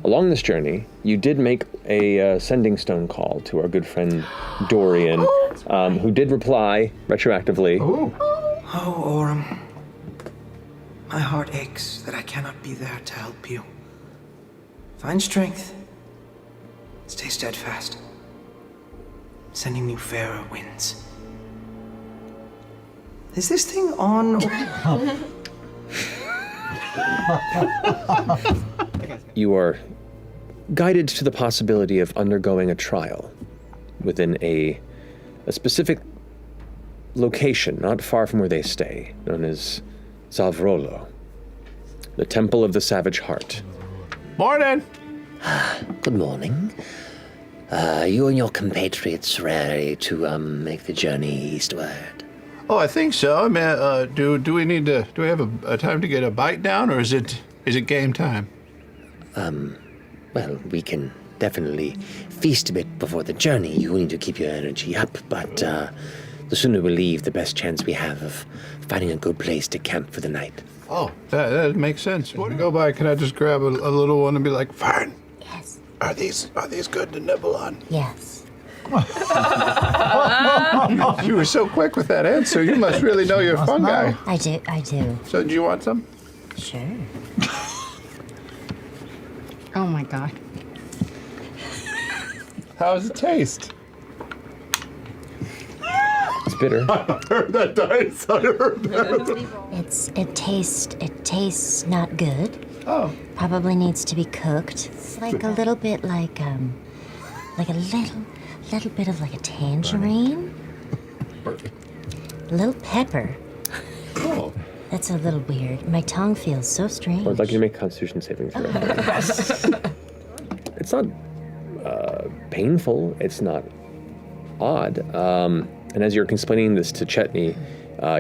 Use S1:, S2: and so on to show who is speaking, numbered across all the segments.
S1: Along this journey, you did make a sending stone call to our good friend Dorian, who did reply retroactively.
S2: Oh, Orym. My heart aches that I cannot be there to help you. Find strength. Stay steadfast. Sending you fairer winds. Is this thing on?
S1: You are guided to the possibility of undergoing a trial within a specific location not far from where they stay, known as Zavrolo, the Temple of the Savage Heart.
S3: Morning!
S4: Good morning. You and your compatriots ready to make the journey eastward?
S3: Oh, I think so. I mean, do we need to? Do we have a time to get a bite down, or is it game time?
S4: Well, we can definitely feast a bit before the journey. You need to keep your energy up, but the sooner we leave, the best chance we have of finding a good place to camp for the night.
S3: Oh, that makes sense. When I go by, can I just grab a little one and be like, Fearne?
S5: Yes.
S3: Are these good to nibble on?
S5: Yes.
S3: You were so quick with that answer. You must really know your fungi.
S5: I do.
S3: So, do you want some?
S5: Sure.
S6: Oh my god.
S3: How does it taste?
S1: It's bitter.
S3: I heard that dice. I heard that.
S5: It tastes not good.
S3: Oh.
S5: Probably needs to be cooked. It's like a little bit like a little bit of like a tangerine. A little pepper.
S3: Oh.
S5: That's a little weird. My tongue feels so strange.
S1: I'd like you to make a Constitution saving throw. It's not painful. It's not odd. And as you're explaining this to Chetney,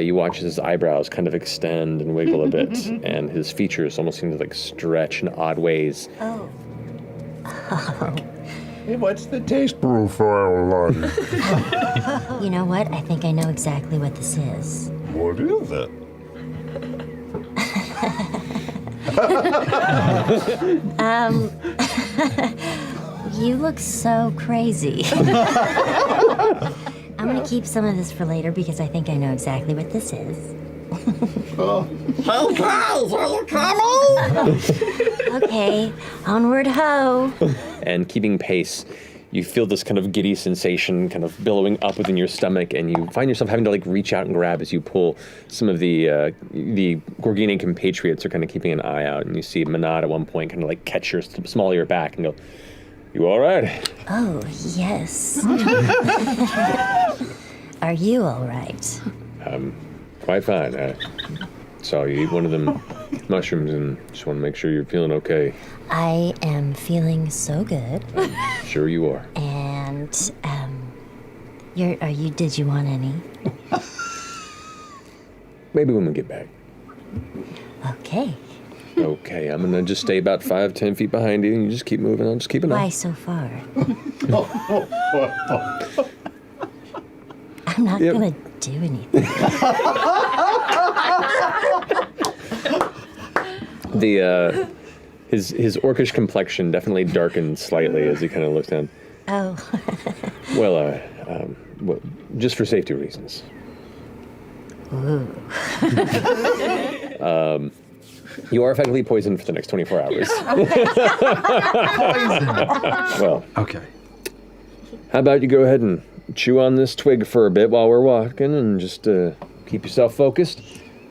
S1: you watch his eyebrows kind of extend and wiggle a bit, and his features almost seem to like stretch in odd ways.
S5: Oh.
S3: Hey, what's the taste profile like?
S5: You know what? I think I know exactly what this is.
S3: What is it?
S5: You look so crazy. I'm gonna keep some of this for later because I think I know exactly what this is.
S3: Hey guys, are you coming?
S5: Okay, onward ho.
S1: And keeping pace, you feel this kind of giddy sensation kind of billowing up within your stomach, and you find yourself having to like reach out and grab as you pull. Some of the Gorgine compatriots are kind of keeping an eye out, and you see Manad at one point kind of like catch your small of your back and go, "You all right?"
S5: Oh, yes. Are you all right?
S1: Quite fine. I saw you eat one of them mushrooms and just want to make sure you're feeling okay.
S5: I am feeling so good.
S1: Sure you are.
S5: And, did you want any?
S1: Maybe when we get back.
S5: Okay.
S1: Okay, I'm gonna just stay about 5-10 feet behind you, and you just keep moving. I'll just keep an eye.
S5: Why so far? I'm not gonna do anything.
S1: His orcish complexion definitely darkened slightly as he kind of looks down.
S5: Oh.
S1: Well, just for safety reasons.
S5: Ooh.
S1: You are effectively poisoned for the next 24 hours. Well,
S7: okay.
S1: How about you go ahead and chew on this twig for a bit while we're walking, and just keep yourself focused.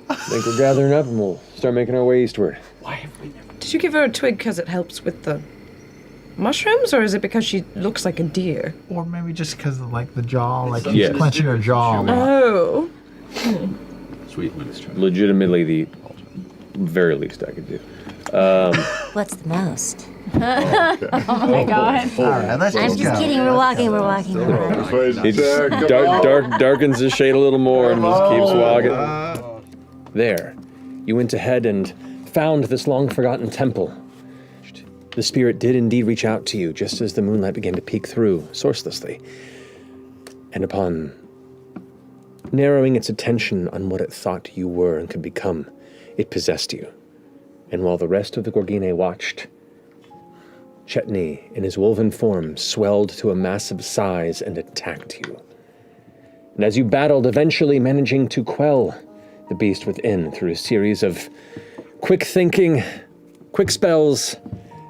S1: I think we're gathering up, and we'll start making our way eastward.
S6: Why have we never... Did you give her a twig because it helps with the mushrooms, or is it because she looks like a deer?
S7: Or maybe just because of like the jaw, like
S1: Yes.
S7: she's clenching her jaw.
S6: Oh.
S8: Sweet ministry.
S1: Legitimately the very least I could do.
S5: What's the most?
S6: Oh my god.
S7: All right, let's
S5: I'm
S7: just
S5: just
S7: go.
S5: kidding. We're walking.
S1: He darkens his shade a little more and just keeps walking. There. You went ahead and found this long-forgotten temple. The spirit did indeed reach out to you just as the moonlight began to peek through, sourcelessly. And upon narrowing its attention on what it thought you were and could become, it possessed you. And while the rest of the Gorgine watched, Chetney, in his wolven form, swelled to a massive size and attacked you. And as you battled, eventually managing to quell the beast within through a series of quick thinking, quick spells,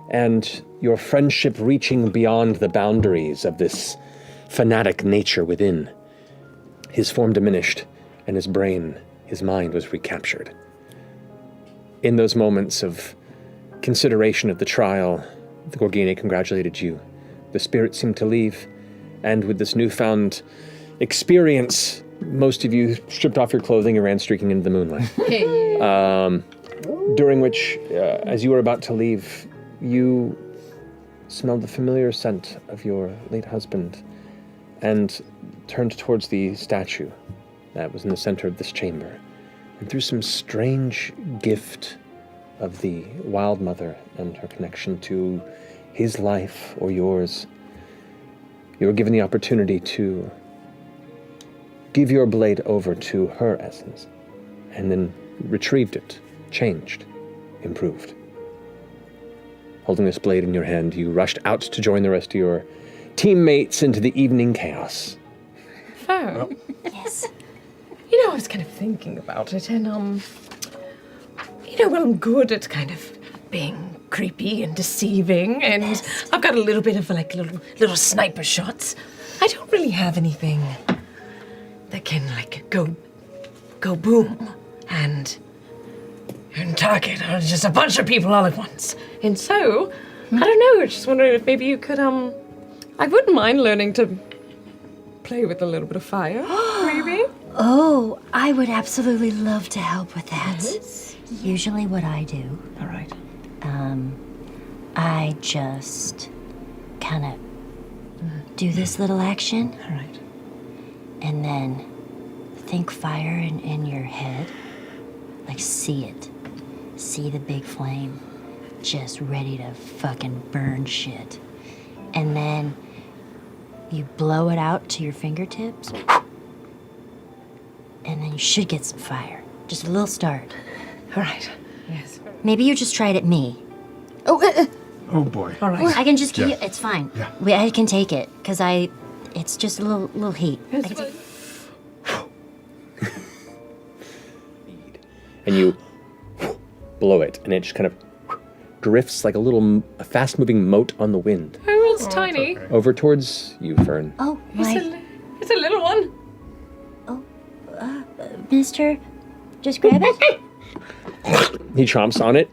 S1: and your friendship reaching beyond the boundaries of this fanatic nature within, his form diminished, and his brain, his mind was recaptured. In those moments of consideration of the trial, the Gorgine congratulated you. The spirit seemed to leave, and with this newfound experience, most of you stripped off your clothing and ran streaking into the moonlight. During which, as you were about to leave, you smelled the familiar scent of your late husband and turned towards the statue that was in the center of this chamber. And through some strange gift of the Wild Mother and her connection to his life or yours, you were given the opportunity to give your blade over to her essence, and then retrieved it, changed, improved. Holding this blade in your hand, you rushed out to join the rest of your teammates into the evening chaos.
S6: Oh.
S5: Yes.
S6: You know, I was kind of thinking about it, and, well, I'm good at kind of being creepy and deceiving, and I've got a little bit of, like, little sniper shots. I don't really have anything that can, like, go boom and target just a bunch of people all at once. And so, I don't know, just wondering if maybe you could, I wouldn't mind learning to play with a little bit of fire, maybe?
S5: Oh, I would absolutely love to help with that. Usually what I do,
S6: All right.
S5: I just kind of do this little action.
S6: All right.
S5: And then think fire in your head. Like, see it. See the big flame just ready to fucking burn shit. And then you blow it out to your fingertips. And then you should get some fire. Just a little start.
S6: All right. Yes.
S5: Maybe you just try it at me.
S7: Oh boy.
S6: All right.
S5: I can just keep it's fine.
S7: Yeah.
S5: I can take it, because it's just a little heat. I can take
S1: And you blow it, and it just kind of drifts like a fast-moving mote on the wind.
S6: Oh, it's tiny.
S8: okay.
S1: Over towards you, Fearne.
S5: Oh,
S6: It's a little one.
S5: mister, just grab it.
S1: He chomps on it.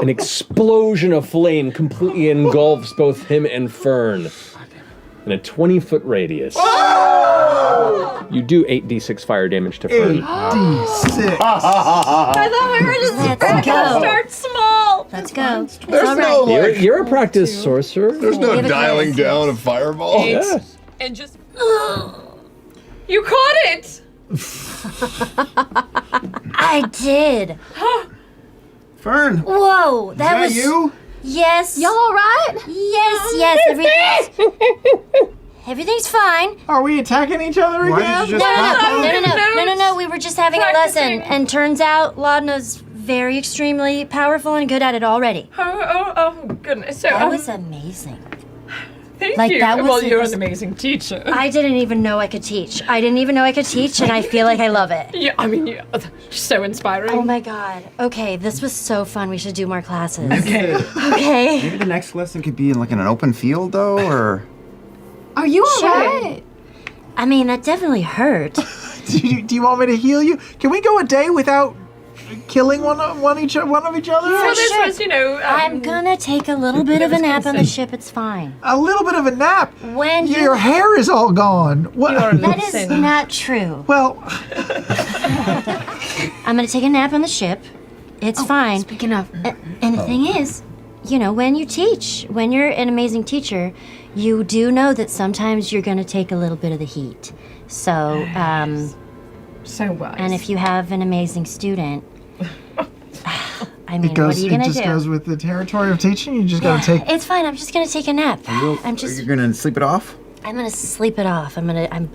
S1: An explosion of flame completely engulfs both him and Fearne in a 20-foot radius. You do 8d6 fire damage to Fearne.
S7: D6.
S6: I thought we were just
S5: Let's go.
S6: start small.
S5: Let's go. It's
S3: There's
S5: all
S3: no,
S5: right.
S3: like,
S1: You're a practiced sorcerer.
S3: there's no
S5: Give it
S3: dialing
S5: to us.
S3: down of fireball.
S1: Yeah.
S6: And just. You caught it.
S5: I did.
S7: Fern.
S5: Whoa,
S7: Is
S5: that
S7: that
S5: was
S7: you?
S5: Yes.
S9: Y'all all right?
S5: Yes. Everything's fine.
S7: Are we attacking each other
S3: Why
S7: again?
S3: did you just
S5: No. We were just having a lesson, and turns out Laudna's very extremely powerful and good at it already.
S6: Oh, goodness. So,
S5: That was amazing.
S6: thank
S5: like,
S6: you.
S5: that was-
S6: Well, you're
S5: it was-
S6: an amazing teacher.
S5: I didn't even know I could teach. And I feel like I love it.
S6: Yeah, I mean, you're so inspiring.
S5: Oh my god. Okay, this was so fun. We should do more classes.
S6: Okay.
S5: Okay.
S10: Maybe the next lesson could be like in an open field, though, or
S9: Are you all
S5: Sure.
S9: right?
S5: I mean, that definitely hurt.
S7: Do you want me to heal you? Can we go a day without killing one of each other?
S6: So this
S5: sure.
S6: was,
S5: I'm gonna take a little bit of a nap on the ship. It's fine.
S7: A little bit of a nap.
S5: When
S7: Your hair is all gone. What?
S6: You are
S5: That is not true.
S7: Well,
S5: I'm gonna take a nap on the ship. It's fine.
S9: Speaking of,
S5: And the thing is, when you teach, when you're an amazing teacher, you do know that sometimes you're gonna take a little bit of the heat. So,
S6: so wise.
S5: and if you have an amazing student, I mean,
S7: it
S5: what are you gonna
S7: just
S5: do?
S7: goes with the territory of teaching. You just gotta take.
S5: It's fine. I'm just gonna take a nap.
S10: you're gonna sleep it off?
S5: I'm gonna sleep it off. I'm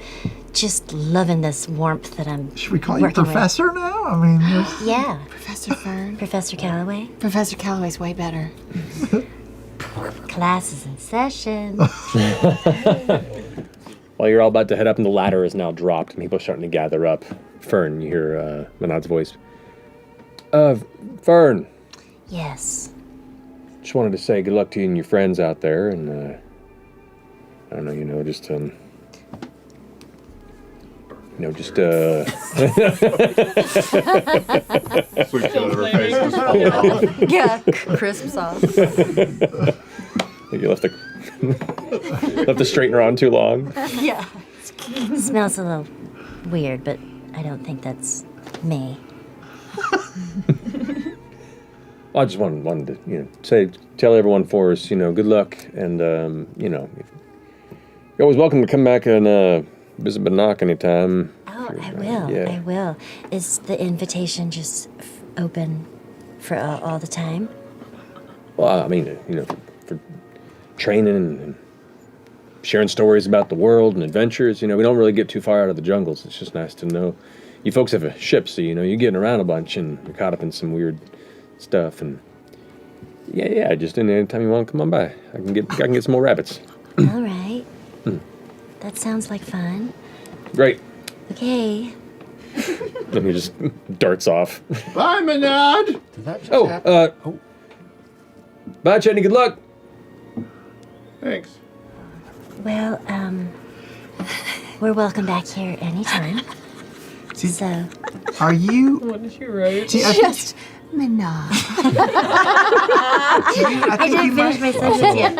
S5: just loving this warmth that I'm
S7: Should we call you
S5: working with.
S7: Professor now? I mean,
S5: Yeah,
S9: Professor Fearne.
S5: Professor Calloway.
S9: Professor Calloway's way better.
S5: Class is in session.
S1: While you're all about to head up and the ladder is now dropped and people are starting to gather up, Fearne, you hear Manad's voice. Fearne,
S5: Yes.
S1: just wanted to say good luck to you and your friends out there, and I don't know, just
S3: Switch over face was falling off.
S5: Yeah, crisp sauce.
S1: you left the left the straightener on too long.
S5: Yeah. Smells a little weird, but I don't think that's me.
S1: I just wanted to, tell everyone for us, good luck, and you're always welcome to come back and visit Bannock anytime.
S5: Oh, I will.
S1: Yeah.
S5: I will. Is the invitation just open for all the time?
S1: Well, I mean, for training and sharing stories about the world and adventures. We don't really get too far out of the jungles. It's just nice to know. You folks have a ship, so you're getting around a bunch and you're caught up in some weird stuff. And yeah, just anytime you want to come on by, I can get some more rabbits.
S5: All right. That sounds like fun.
S1: Great.
S5: Okay.
S1: Then he just darts off.
S3: Bye, Manad.
S8: Did that just happen?
S1: Bye, Chetney. Good luck.
S3: Thanks.
S5: Well, we're welcome back here anytime. So,
S7: are you?
S6: What did you write?
S7: See, I think,
S9: Just Manad.
S5: I didn't finish my sentence yet.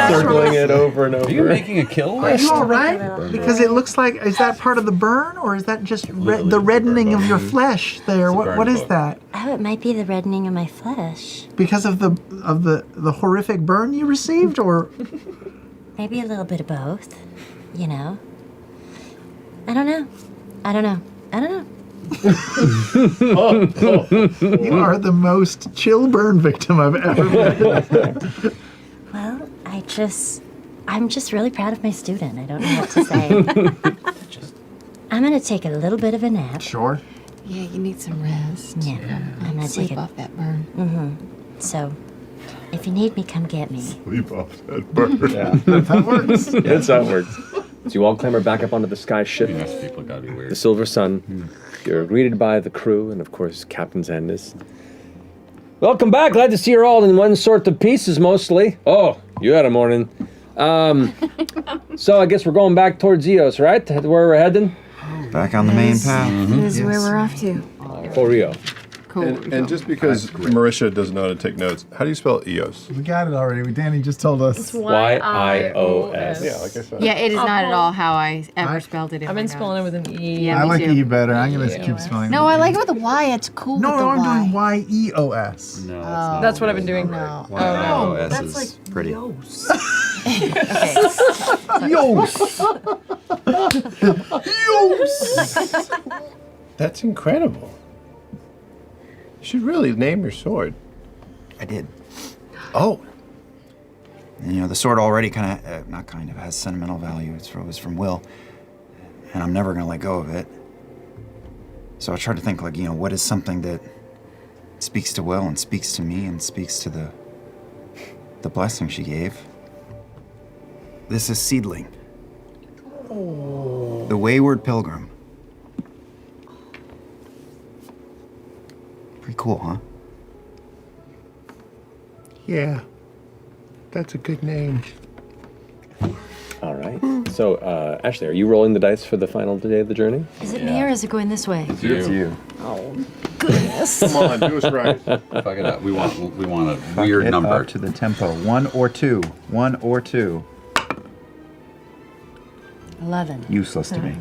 S1: Circling it over and over.
S8: Are you making a kill
S7: are
S8: list?
S7: you all right? Because it looks like, is that part of the burn, or is that just the reddening of your flesh there? What is that?
S5: Oh, it might be the reddening of my flesh.
S7: Because of the horrific burn you received, or?
S5: Maybe a little bit of both. I don't know.
S7: You are the most chill burn victim I've ever met.
S5: Well, I'm just really proud of my student. I don't know what to say. I'm gonna take a little bit of a nap.
S7: Sure.
S9: Yeah, you need some rest.
S5: Yeah, I'm gonna
S9: Sleep
S5: take it.
S9: off that burn.
S5: So, if you need me, come get me.
S3: Sleep off that bird.
S7: That works.
S1: That's how it works. So you all clamber back up onto the sky ship.
S8: These people gotta be weird.
S1: The Silver Sun. You're greeted by the crew and, of course, Captain Zandis. Welcome back. Glad to see you're all in one sort of pieces, mostly. Oh, you had a morning. So I guess we're going back towards yios, right? Where we're heading?
S10: Back on the main path.
S9: This is where we're off to.
S1: For Rio.
S9: Cool.
S3: And just because Marisha doesn't know how to take notes, how do you spell EOS?
S7: We got it already. Danny just told us.
S1: Y-I-O-S.
S3: Yeah, like I said.
S9: Yeah, it is not at all how I ever spelled it.
S6: I've been spelling it with an E.
S9: Yeah,
S7: I
S9: me
S7: like
S9: too.
S7: E better. I'm gonna keep spelling.
S9: No, I like it with a Y. It's cool
S7: No,
S9: with the
S7: I'm
S9: Y.
S7: doing Y-E-O-S.
S8: No, that's not.
S6: That's what I've been doing.
S9: No.
S10: Wow,
S6: no.
S10: S is pretty.
S3: That's incredible. You should really name your sword.
S10: I did.
S3: Oh.
S10: And, the sword already has sentimental value. It was from Will, and I'm never gonna let go of it. So I tried to think, what is something that speaks to Will and speaks to me and speaks to the blessing she gave. This is Seedling. The wayward pilgrim. Pretty cool, huh?
S3: Yeah. That's a good name.
S1: All right. So, Ashley, are you rolling the dice for the final day of the journey?
S5: Is it me or is it going this way?
S8: It's you.
S5: Oh, goodness.
S3: Come on, do us right.
S8: Fuck it up. We want a
S10: Fuck
S8: weird
S10: it
S8: number.
S10: up to the tempo. 1 or 2. 1 or 2.
S5: 11.
S10: Useless to me.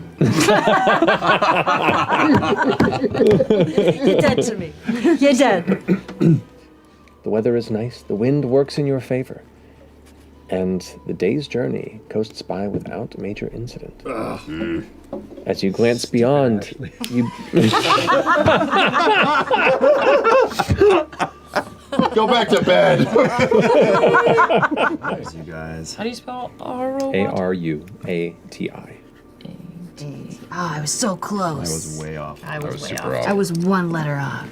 S5: You're dead to me. You're dead.
S1: The weather is nice. The wind works in your favor. And the day's journey coasts by without major incident. As you glance beyond, you...
S3: Go back to bed.
S10: You guys.
S6: How do you spell Aro?
S1: A-R-U-A-T-I.
S9: I was so close.
S8: I was way off.
S6: I was way
S8: super
S6: off.
S9: I was one letter off.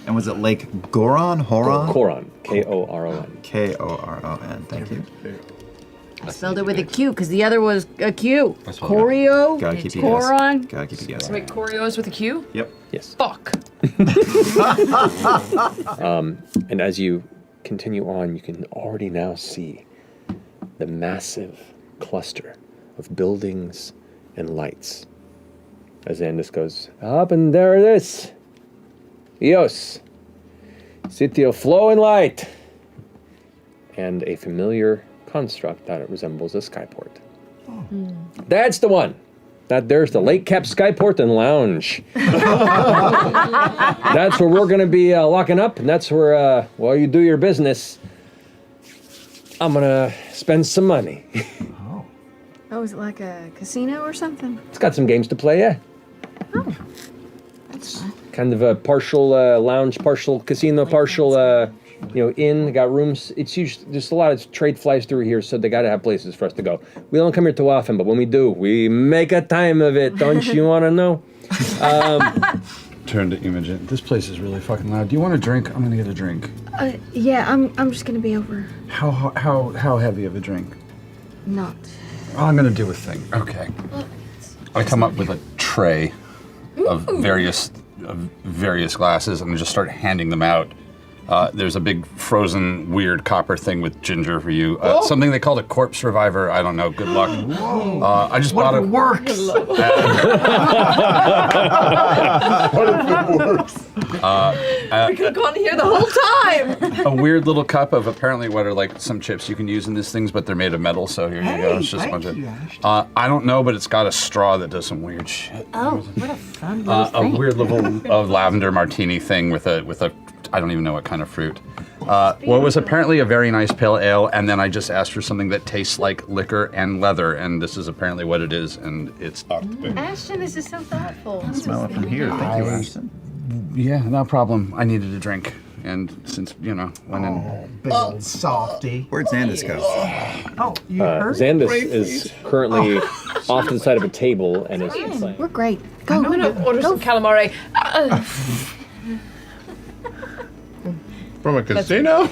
S10: And was it Lake Goron? Horon?
S1: Koron. K-O-R-O-N.
S10: K-O-R-O-N. Thank you.
S9: I spelled it with a Q because the other was a Q.
S8: That's what
S9: Choreo.
S10: Gotta keep you
S9: Coron.
S10: guessing. Gotta keep you guessing.
S6: Wait, choreos with a Q?
S10: Yep.
S1: Yes.
S6: Fuck.
S1: And as you continue on, you can already now see the massive cluster of buildings and lights. As Andis goes, up and there it is. Yios. City of flow and light. And a familiar construct that it resembles a skyport. That's the one. There's the lake cap skyport and lounge. That's where we're gonna be locking up, and that's where while you do your business, I'm gonna spend some money.
S9: Oh, is it like a casino or something?
S1: It's got some games to play, yeah.
S9: Oh, that's fun.
S1: Kind of a partial lounge, partial casino, partial inn. Got rooms. It's usually just a lot of trade flies through here, so they gotta have places for us to go. We don't come here too often, but when we do, we make a time of it. Don't you want to know?
S8: Turn to Imogen. This place is really fucking loud. Do you want a drink? I'm gonna get a drink.
S9: Yeah, I'm just gonna be over.
S8: How heavy of a drink?
S9: Not.
S8: I'm gonna do a thing. Okay. I come up with a tray of various glasses and just start handing them out. There's a big frozen weird copper thing with ginger for you. Something they called a corpse reviver. I don't know. Good luck. I just bought
S7: What
S8: it.
S7: if it works?
S3: What if it works?
S6: We could have gone here the whole time.
S8: A weird little cup of apparently what are like some chips you can use in these things, but they're made of metal. So here you go. It's just a bunch of. I don't know, but it's got a straw that does some weird shit.
S5: Oh, what a fun little
S8: A
S5: thing.
S8: weird little lavender martini thing with a I don't even know what kind of fruit. What was apparently a very nice pale ale, and then I just asked for something that tastes like liquor and leather, and this is apparently what it is, and it's.
S9: Ashton, this is so thoughtful.
S10: Smell it from here. Thank you, Ashton.
S8: Yeah, no problem. I needed a drink, and since when in.
S7: Big old softy.
S10: Where'd Xandis go?
S7: Oh, you heard?
S1: Xandis is currently off to the side of a table and is playing.
S9: We're great. Go.
S6: I'm gonna order some calamari.
S3: From a casino?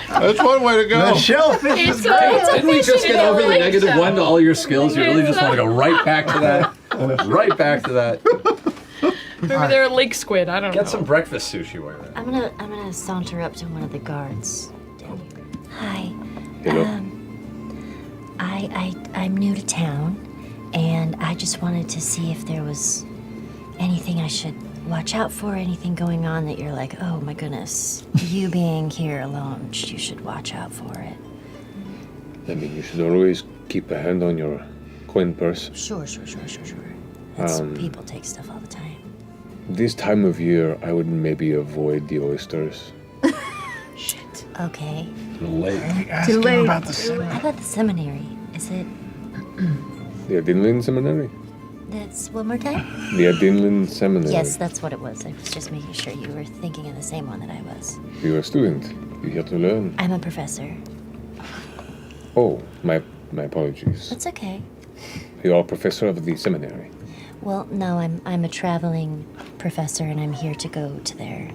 S3: That's one way to go.
S7: The shellfish is
S6: It's
S7: great.
S8: Didn't we just get over the -1 to all your skills? You really just want to go right back to that? Right back to that.
S6: Maybe they're a lake squid. I don't know.
S8: Get some breakfast sushi while you're there.
S5: I'm gonna saunter up to one of the guards down here. Hi.
S1: Hello.
S5: I'm new to town, and I just wanted to see if there was anything I should watch out for, anything going on that you're like, oh my goodness, you being here alone, you should watch out for it.
S1: I mean, you should always keep a hand on your coin purse.
S5: Sure. That's people take stuff all the time.
S1: This time of year, I would maybe avoid the oysters.
S5: Shit. Okay.
S8: Late.
S7: Too late. About the
S5: How about the seminary? Is it?
S1: The Adinlin Seminary?
S5: That's one more time?
S1: The Adinlin Seminary.
S5: Yes, that's what it was. I was just making sure you were thinking of the same one that I was.
S1: You're a student. You're here to learn.
S5: I'm a professor.
S1: Oh, my apologies.
S5: That's okay.
S1: You're a professor of the seminary.
S5: Well, no, I'm a traveling professor, and I'm here to go to there.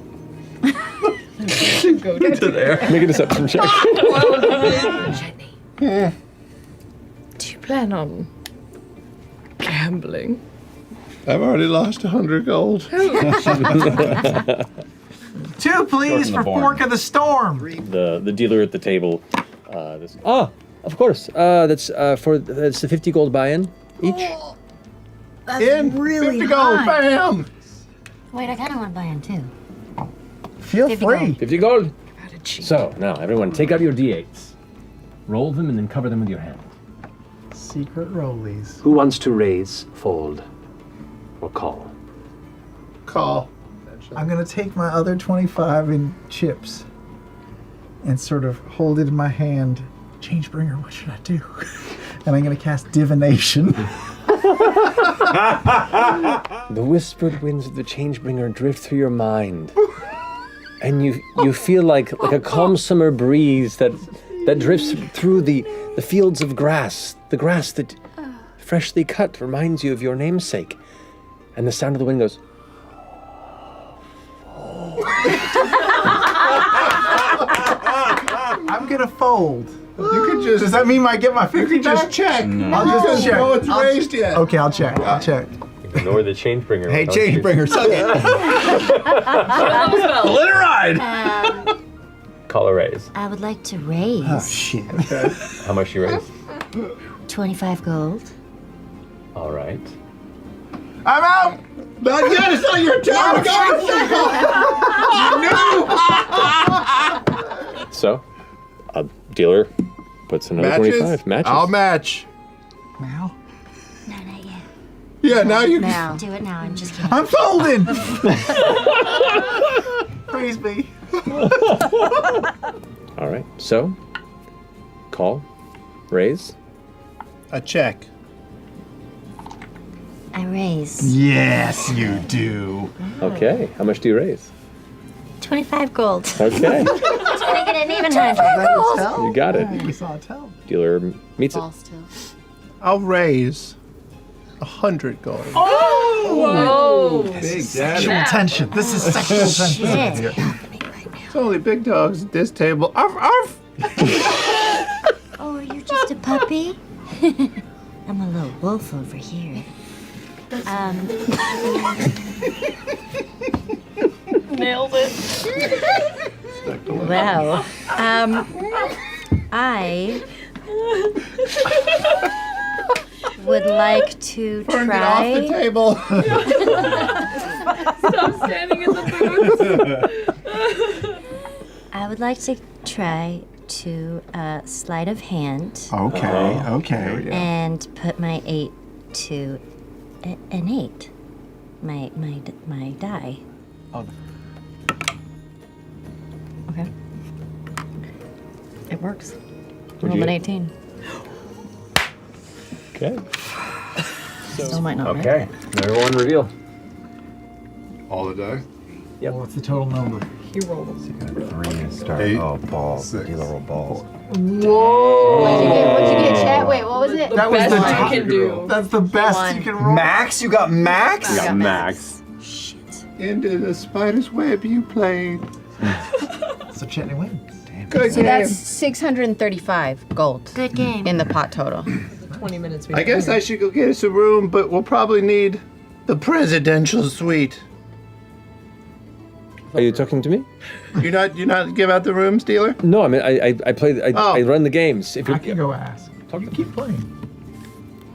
S8: To there.
S1: Make a deception check.
S6: Chetney. Do you plan on gambling?
S3: I've already lost 100 gold.
S7: 2, please, for Fork of the Storm.
S1: The dealer at the table. Of course. That's the 50 gold buy-in each.
S9: That's
S3: In
S9: really
S3: 50 gold,
S9: high.
S3: bam!
S5: Wait, I kind of want to buy him too.
S7: Feel
S5: 50
S7: free.
S5: gold.
S1: 50 gold.
S6: How to cheat.
S1: So now, everyone, take out your d8s. Roll them and then cover them with your hand.
S7: Secret rollies.
S1: Who wants to raise, fold, or call?
S3: Call.
S7: I'm going to take my other 25 in chips and sort of hold it in my hand. Changebringer, what should I do? And I'm going to cast divination.
S1: The whispered winds of the Changebringer drift through your mind. And you feel like a calm summer breeze that that drifts through the fields of grass, the grass that freshly cut reminds you of your namesake. And the sound of the wind goes,
S7: I'm gonna fold.
S3: You could just.
S7: Does that mean I get my 50
S3: You could just
S7: back?
S3: check.
S7: I'll just check.
S3: No, it's raised yet.
S7: Okay, I'll check. I'll check.
S1: ignore the change bringer.
S10: Hey, change bringer, suck it.
S8: Let it ride.
S1: Call a raise.
S5: I would like to raise
S7: Oh, shit.
S1: How much you raise?
S5: 25 gold.
S1: All right.
S7: I'm out!
S3: Not yet. It's not your turn. Go.
S1: So, a dealer puts another
S3: Matches?
S1: 25. Matches.
S3: I'll match.
S7: Now?
S5: No, not yet.
S3: Yeah, now you.
S9: Now.
S5: Do it now. I'm just kidding.
S7: I'm folding! Praise me.
S1: All right. So, call, raise.
S3: A check.
S5: I raise.
S7: Yes, you do.
S1: Okay. How much do you raise?
S5: 25 gold.
S1: Okay.
S5: Let's make it an even 100.
S1: You got it.
S7: We saw a tell.
S1: Dealer meets it.
S9: False too.
S3: I'll raise 100 gold.
S6: Whoa!
S3: Big
S7: Sexual tension. This is sexual tension.
S5: Shit.
S3: It's only big dogs at this table. Arf, arf.
S5: Oh, you're just a puppy? I'm a little wolf over here.
S6: Nailed it.
S9: Wow. I would like to
S3: Turn it off the
S9: try.
S3: table.
S6: Stop standing in the booth.
S5: I would like to try to sleight of hand
S7: Okay, okay.
S5: and put my 8 to an 8. My die.
S7: Oh.
S9: Okay. It works.
S1: Would
S9: Rolled
S1: you-
S9: an 18.
S1: Okay.
S9: Still might not. Right?
S1: Okay. Everyone reveal.
S3: All the die.
S1: Yep.
S7: What's the total number?
S6: He rolled.
S10: 3 start.
S3: 8,
S10: Oh, balls.
S3: 6,
S10: Dealer roll balls.
S9: What'd you get, Chat? Wait, what was it?
S7: That was
S6: Best
S7: the
S6: you
S7: top.
S6: can do.
S7: That's the best
S9: One.
S7: you can roll.
S10: Max? You got Max?
S9: I got
S1: Max.
S3: Into the spider's web you played.
S7: So Chetney wins.
S3: Good
S9: So
S3: game.
S9: that's 635 gold
S5: Good game.
S9: in the pot total.
S6: 20 minutes.
S3: I guess I should go get us a room, but we'll probably need the presidential suite.
S1: Are you talking to me?
S3: You not give out the rooms, dealer?
S1: No, I mean I play. I run the games. If
S7: I
S1: you're
S7: can go ask.
S1: Talk
S7: You
S1: to
S7: keep playing.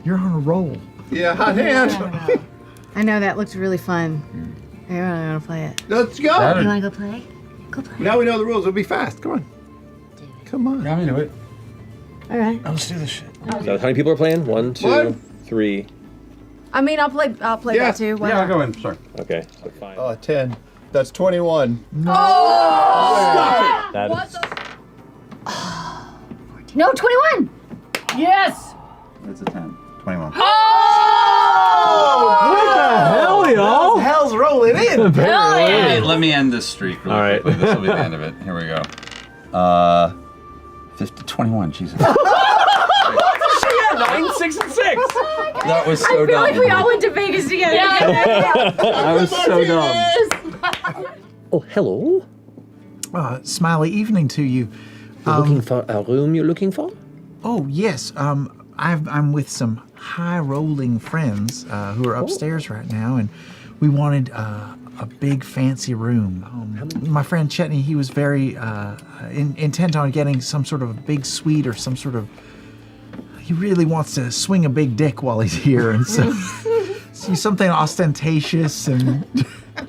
S7: You're on a roll.
S3: Yeah, hot hand.
S9: I know that looks really fun. I really want to play it.
S3: Let's go.
S5: You want to go play? Go play.
S3: Now we know the rules. It'll be fast. Come on. Come on.
S8: I'm into it.
S9: All right.
S10: Let's do this shit.
S1: So how many people are playing? 1, 2,
S3: One.
S1: 3.
S9: I mean, I'll play
S3: Yeah.
S9: that too. Why
S8: Yeah, I'll
S9: not?
S8: go in. Sorry.
S1: Okay. So 5.
S3: 10. That's 21.
S1: That is
S9: No, 21.
S6: Yes!
S10: That's a 10. 21.
S1: hell, y'all!
S7: Hell's rolling in.
S8: Let me end this streak really
S1: All right.
S8: quickly. This will be the end of it. Here we go. 21, Jesus.
S1: 9, 6, and 6.
S8: That was so dumb.
S9: We all went to Vegas together.
S8: I was so dumb.
S1: Oh, hello.
S7: Smiley evening to you.
S1: You're looking for a room. You're looking for?
S7: Oh yes, I'm with some high-rolling friends who are upstairs right now, and we wanted a big fancy room. My friend Chetney, he was very intent on getting some sort of a big suite or some sort of. He really wants to swing a big dick while he's here, and so something ostentatious and.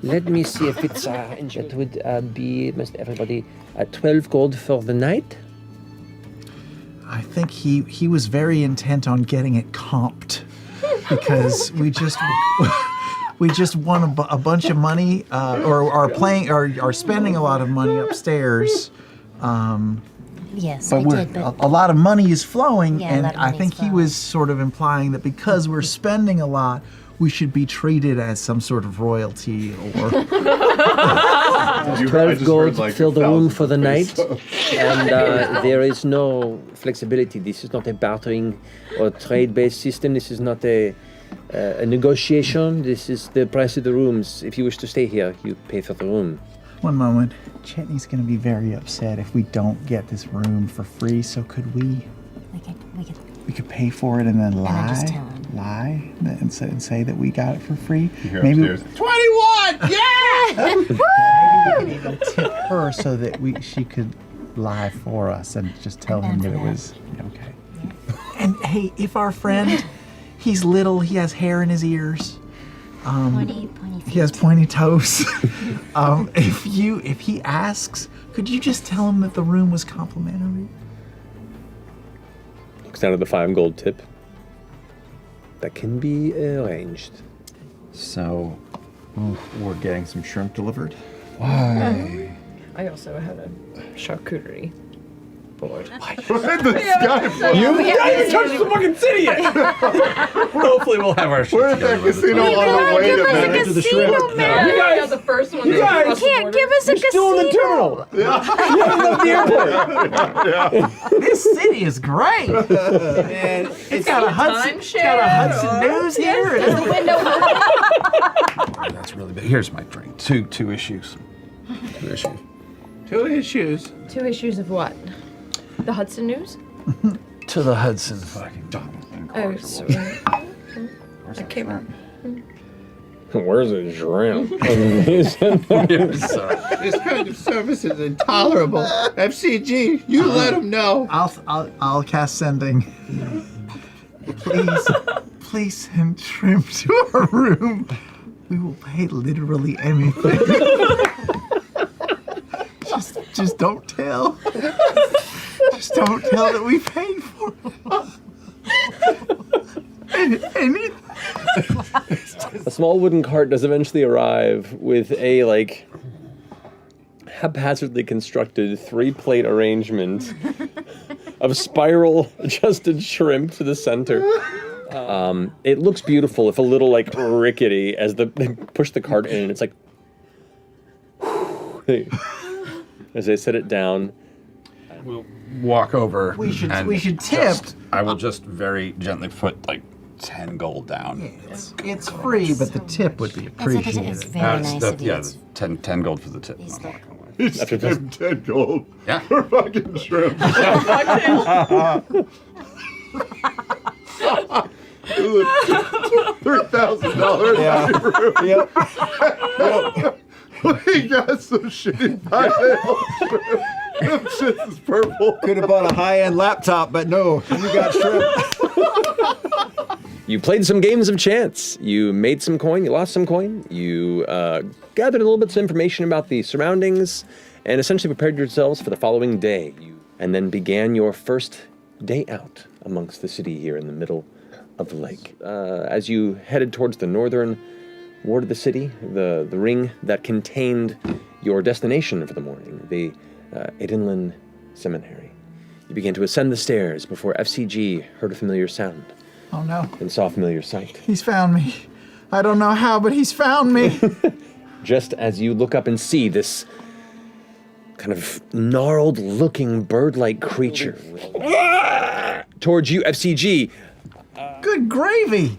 S1: Let me see if it's. It would be must everybody 12 gold for the night.
S7: I think he was very intent on getting it comped because we just won a bunch of money or are spending a lot of money upstairs.
S5: Yes,
S7: But
S5: I did, but
S7: a lot of money is flowing,
S5: Yeah, a
S7: and
S5: lot of
S7: I
S5: money
S7: think
S5: is
S7: he
S5: flowing.
S7: was sort of implying that because we're spending a lot, we should be treated as some sort of royalty or
S1: 12 gold to fill the room for the night. And there is no flexibility. This is not a bartering or trade-based system. This is not a negotiation. This is the price of the rooms. If you wish to stay here, you pay for the room.
S7: One moment. Chetney's gonna be very upset if we don't get this room for free, so could we could pay for it and then lie?
S5: just tell him.
S7: Lie and say that we got it for free?
S3: Maybe 21! Yeah!
S7: Maybe we could even tip her so that she could lie for us and just tell him that it was okay. And hey, if our friend, he's little, he has hair in his ears.
S5: Pointy
S7: He has pointy toes. If he asks, could you just tell him that the room was complimentary?
S1: Looks down at the 5 gold tip. That can be arranged.
S10: So, we're getting some shrimp delivered?
S7: Why?
S6: I also had a charcuterie board.
S3: The sky.
S1: You haven't even touched the fucking city yet!
S8: Hopefully we'll have our shit
S3: We're at that
S8: together.
S3: casino on the way to Vegas.
S9: To the shrimp.
S1: You guys,
S6: the first one.
S1: you guys
S9: Can't give us a casino.
S1: still in the terminal. You haven't left the airport.
S7: This city is great. Man, it's got a Hudson News here.
S6: Is the window open?
S8: That's really big. Here's my drink. Two issues.
S3: Two issues.
S6: 2 issues of what? The Hudson News?
S8: To the Hudson fucking
S6: Oh, sorry. I came up.
S1: Where's the shrimp?
S3: This kind of service is intolerable. FCG, you let them know.
S7: I'll cast sending. Please send shrimp to our room. We will pay literally anything. Just don't tell. Just don't tell that we paid for it. Anything.
S1: A small wooden cart does eventually arrive with a, haphazardly constructed 3-plate arrangement of spiral-adjusted shrimp to the center. It looks beautiful, if a little, rickety, as they push the cart in, and it's like... As they set it down.
S8: We'll walk over.
S7: We should tip.
S8: I will just very gently put 10 gold down.
S7: It's free, but the tip would be appreciated.
S5: It's very nice of you.
S8: Yeah, 10 gold for the tip.
S5: He's
S8: I'm
S5: there.
S8: not gonna lie.
S3: It's
S1: After just-
S3: 10 gold.
S8: Yeah.
S3: For fucking shrimp. $3,000.
S7: Yep.
S3: We got some shitty pineapple shrimp. Them shits is purple.
S10: Could have bought a high-end laptop, but no, you got shrimp.
S1: You played some games of chance. You made some coin, you lost some coin. You gathered a little bit of information about the surroundings and essentially prepared yourselves for the following day. And then began your first day out amongst the city here in the middle of the lake. As you headed towards the northern ward of the city, the ring that contained your destination for the morning, the Edenlin Seminary. You began to ascend the stairs before FCG heard a familiar sound
S7: Oh no.
S1: and saw a familiar sight.
S7: He's found me. I don't know how, but he's found me.
S1: Just as you look up and see this kind of gnarled-looking bird-like creature towards you, FCG,
S7: Good gravy.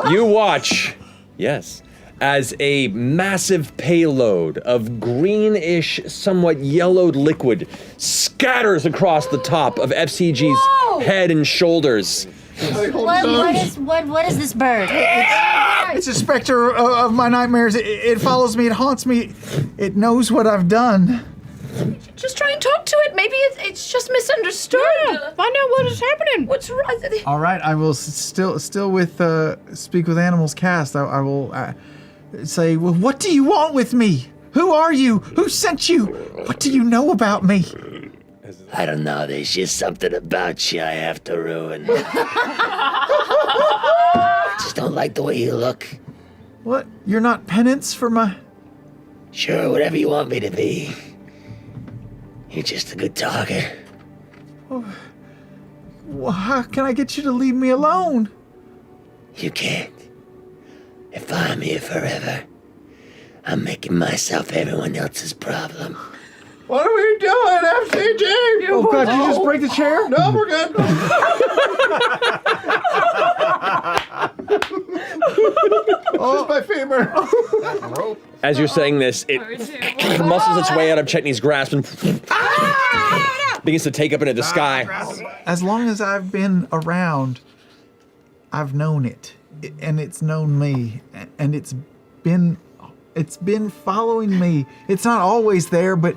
S1: you watch, yes, as a massive payload of greenish, somewhat yellowed liquid scatters across the top of FCG's head and shoulders.
S5: What is this bird?
S7: It's a specter of my nightmares. It follows me. It haunts me. It knows what I've done.
S6: Just try and talk to it. Maybe it's just misunderstood.
S9: Find out what is happening.
S6: What's wrong?
S7: All right, I will still with Speak with Animals cast. I will say, well, what do you want with me? Who are you? Who sent you? What do you know about me?
S4: I don't know, there's just something about you I have to ruin. Just don't like the way you look.
S7: What? You're not penance for my...
S4: Sure, whatever you want me to be. You're just a good talker.
S7: Well, how can I get you to leave me alone?
S4: You can't. If I'm here forever, I'm making myself everyone else's problem.
S3: What are we doing, FCG?
S7: Oh God, did you just break the chair?
S3: No, we're good. Just my femur.
S1: As you're saying this, it muscles its way out of Chetney's grasp and begins to take up into the sky.
S7: As long as I've been around, I've known it, and it's known me, and it's been following me. It's not always there, but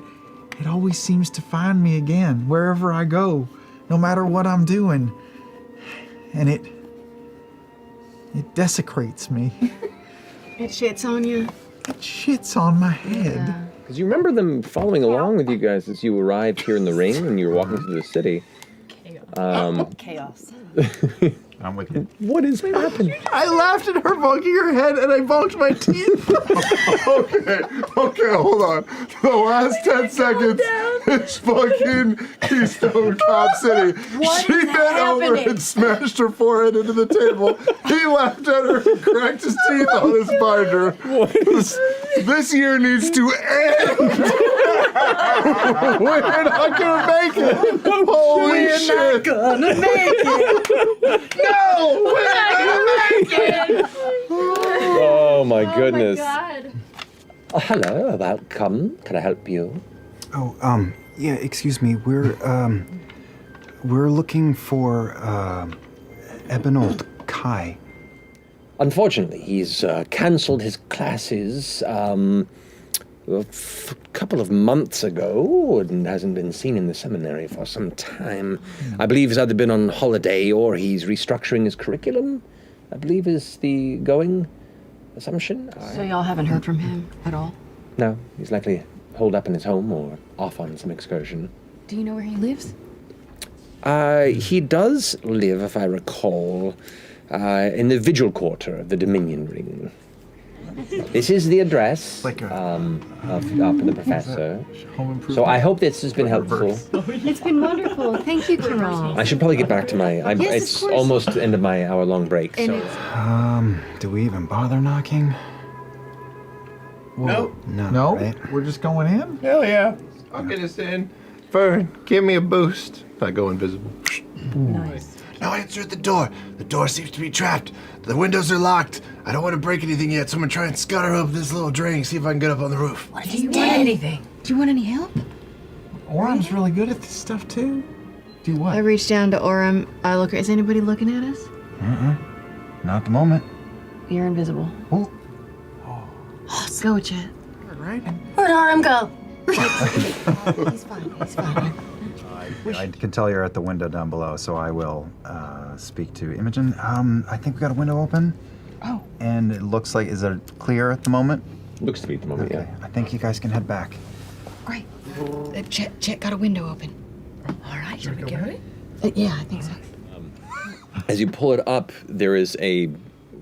S7: it always seems to find me again wherever I go, no matter what I'm doing, and it desecrates me.
S9: It shits on you.
S7: It shits on my head.
S1: Because you remember them following along with you guys as you arrived here in the ring and you were walking through the city.
S9: Chaos.
S3: I'm with you.
S1: What is happening?
S7: I laughed at her bonking her head, and I bonked my teeth.
S3: Okay, hold on. The last 10 seconds is fucking Keystone Cop City. She bent over and smashed her forehead into the table. He laughed at her and cracked his teeth on his binder. This year needs to end. We're not gonna make it. Holy shit.
S2: We're not gonna make it.
S3: No, we're not gonna make it.
S1: Oh my goodness.
S6: God.
S4: Oh, hello, welcome. Can I help you?
S10: Oh, yeah, excuse me. We're looking for, Ebenold Kai.
S4: Unfortunately, he's cancelled his classes a couple of months ago and hasn't been seen in the seminary for some time. I believe he's either been on holiday or he's restructuring his curriculum, I believe is the going assumption.
S9: So y'all haven't heard from him at all?
S4: No, he's likely holed up in his home or off on some excursion.
S9: Do you know where he lives?
S4: He does live, if I recall, in the vigil quarter of the Dominion Ring. This is the address of the professor. So I hope this has been helpful.
S9: It's been wonderful. Thank you, Carol.
S4: I should probably get back to my...
S9: Yes, of
S4: it's
S9: course.
S4: almost the end of my hour-long break,
S9: And
S4: so...
S9: it's-
S10: Do we even bother knocking?
S3: Nope.
S7: No,
S10: Right?
S7: we're just going in.
S3: Hell yeah. I'll get us in. Fern, give me a boost. I go invisible.
S9: Nice.
S11: No answer at the door. The door seems to be trapped. The windows are locked. I don't want to break anything yet. Someone try and scutter up this little drain, see if I can get up on the roof.
S9: What if he's dead? Anything? Do you want any help?
S7: Orym's really good at this stuff too. Do what?
S9: I reached down to Orym. I look. Is anybody looking at us?
S10: Not at the moment.
S9: You're invisible.
S10: Oh.
S9: Let's go, Chet.
S7: Right?
S9: Where'd Orym go? He's fine. He's fine.
S10: I can tell you're at the window down below, so I will speak to Imogen. I think we got a window open.
S9: Oh.
S10: And it looks like, is it clear at the moment?
S1: Looks to be at the moment,
S10: Okay. I think you guys can head back.
S9: Great. Chet got a window open.
S6: All right, should we get it?
S9: Yeah, I think so.
S1: As you pull it up, there is a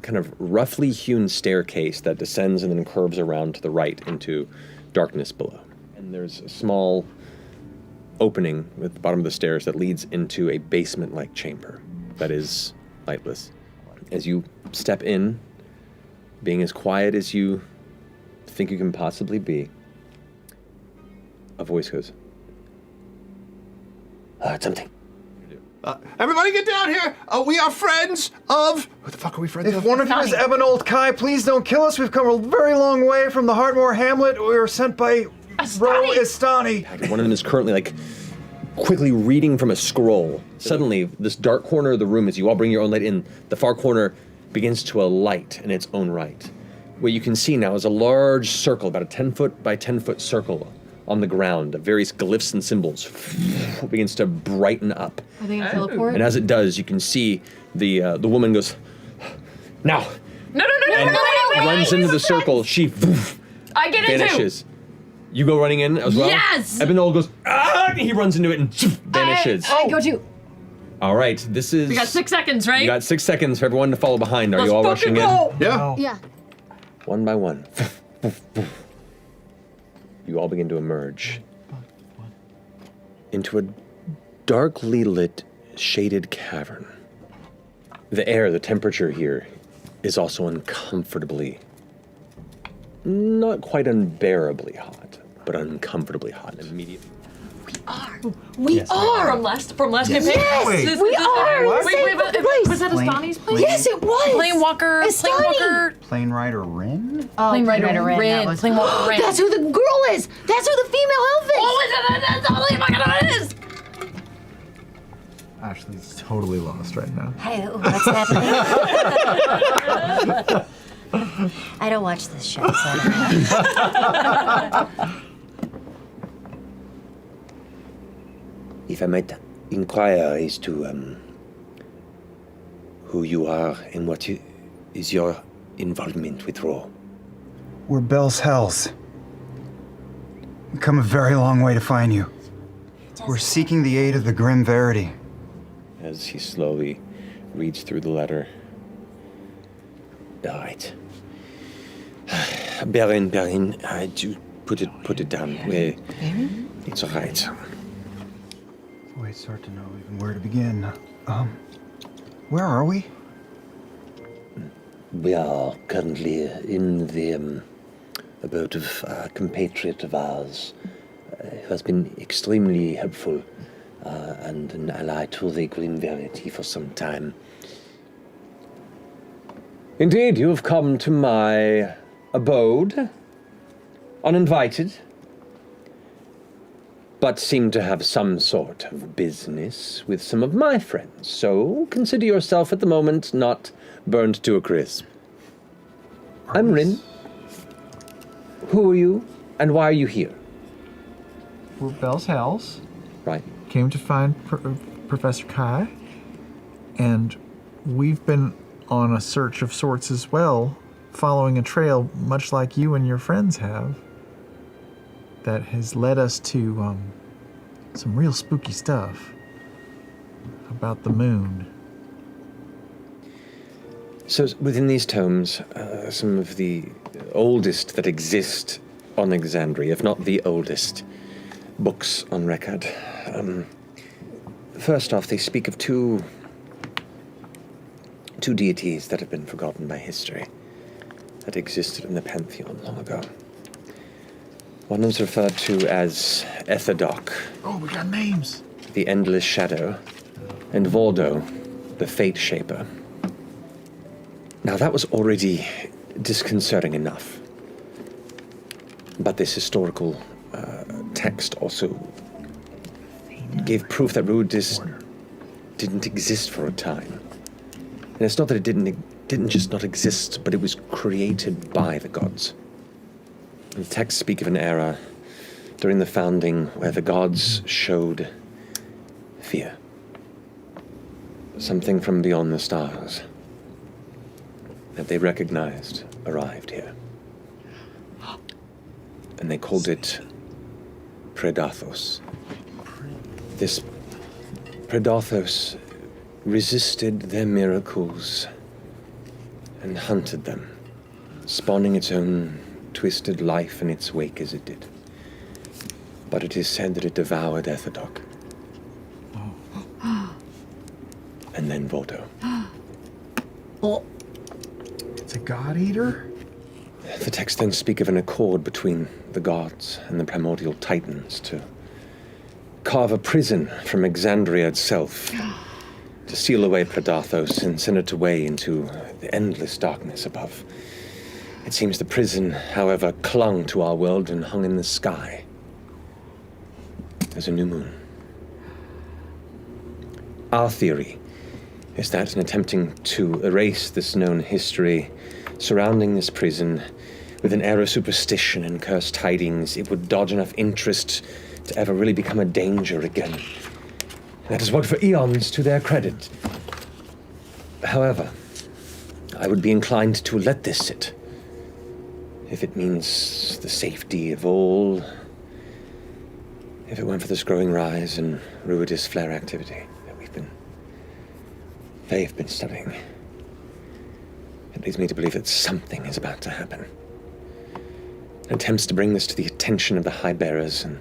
S1: kind of roughly hewn staircase that descends and then curves around to the right into darkness below. And there's a small opening at the bottom of the stairs that leads into a basement-like chamber that is lightless. As you step in, being as quiet as you think you can possibly be, a voice goes,
S4: I heard something.
S3: Everybody get down here. We are friends of... Who the fuck are we friends
S10: If
S3: of?
S10: one of you is Ebenold Kai, please don't kill us. We've come a very long way from the Heartmoor Hamlet. We were sent by Ro Istani.
S1: one of them is currently like quickly reading from a scroll. Suddenly, this dark corner of the room, as you all bring your own light in, the far corner begins to alight in its own right. What you can see now is a large circle, about a 10-foot by 10-foot circle on the ground of various glyphs and symbols begins to brighten up.
S9: Are they gonna teleport?
S1: And as it does, you can see the woman goes, now,
S6: No,
S1: and runs into the circle. She
S6: I get it
S1: vanishes. You go running in as well?
S6: Yes!
S1: Ebenold goes, ah! He runs into it and vanishes.
S9: I go too.
S1: All right, this is...
S6: We got 6 seconds, right?
S1: You got 6 seconds for everyone to follow behind. Are
S6: Let's
S1: you all
S6: fucking
S1: rushing
S6: go!
S1: in?
S3: Yeah.
S9: Yeah.
S1: One by one. You all begin to emerge into a darkly lit, shaded cavern. The air, the temperature here is also uncomfortably, not quite unbearably hot, but uncomfortably hot and immediately.
S6: We are from last campaign.
S9: Yes, we are.
S6: Was that Astani's place?
S9: Yes, it was.
S6: Planewalker.
S10: Planerider Rin?
S6: Planerider Rin. Planewalker Rin.
S9: That's who the girl is. That's who the female elf is.
S6: Oh, that's totally fucking what it is.
S7: Ashley's totally lost right now.
S5: Hey, what's happening? I don't watch this show, so I don't know.
S4: If I might inquire as to who you are and what is your involvement with Raw.
S10: We're Bell's Hells. We've come a very long way to find you. We're seeking the aid of the Grim Verity.
S1: As he slowly reads through the letter.
S4: All right. Baryn, do put it down. It's all right.
S10: Oh, it's hard to know even where to begin. Where are we?
S4: We are currently in the abode of a compatriot of ours who has been extremely helpful and an ally to the Grim Verity for some time.
S1: Indeed, you have come to my abode, uninvited, but seem to have some sort of business with some of my friends, so consider yourself at the moment not burned to a crisp. I'm Rin. Who are you, and why are you here?
S7: We're Bell's Hells.
S1: Right.
S7: Came to find Professor Kai, and we've been on a search of sorts as well, following a trail much like you and your friends have, that has led us to some real spooky stuff about the moon.
S1: So within these tomes, some of the oldest that exist on Exandria, if not the oldest, books on record. First off, they speak of two deities that have been forgotten by history, that existed in the pantheon long ago. One is referred to as Etherdoc.
S11: Oh, we got names.
S1: The Endless Shadow, and Voldo, the Fate Shaper. Now that was already disconcerting enough, but this historical text also gave proof that Rudis didn't exist for a time. And it's not that it didn't just not exist, but it was created by the gods. The texts speak of an era during the founding where the gods showed fear. Something from beyond the stars that they recognized arrived here. And they called it Predathos. This Predathos resisted their miracles and hunted them, spawning its own twisted life in its wake as it did. But it is said that it devoured Etherdoc. And then Voldo.
S7: Oh. It's a god eater?
S1: The texts then speak of an accord between the gods and the primordial titans to carve a prison from Exandria itself, to seal away Predathos and send it away into the endless darkness above. It seems the prison, however, clung to our world and hung in the sky as a new moon. Our theory is that in attempting to erase this known history surrounding this prison with an air of superstition and cursed tidings, it would dodge enough interest to ever really become a danger again. That has worked for eons to their credit. However, I would be inclined to let this sit, if it means the safety of all, if it weren't for this growing rise in Ruidus flare activity that they've been studying. It leads me to believe that something is about to happen. Attempts to bring this to the attention of the High Bearers and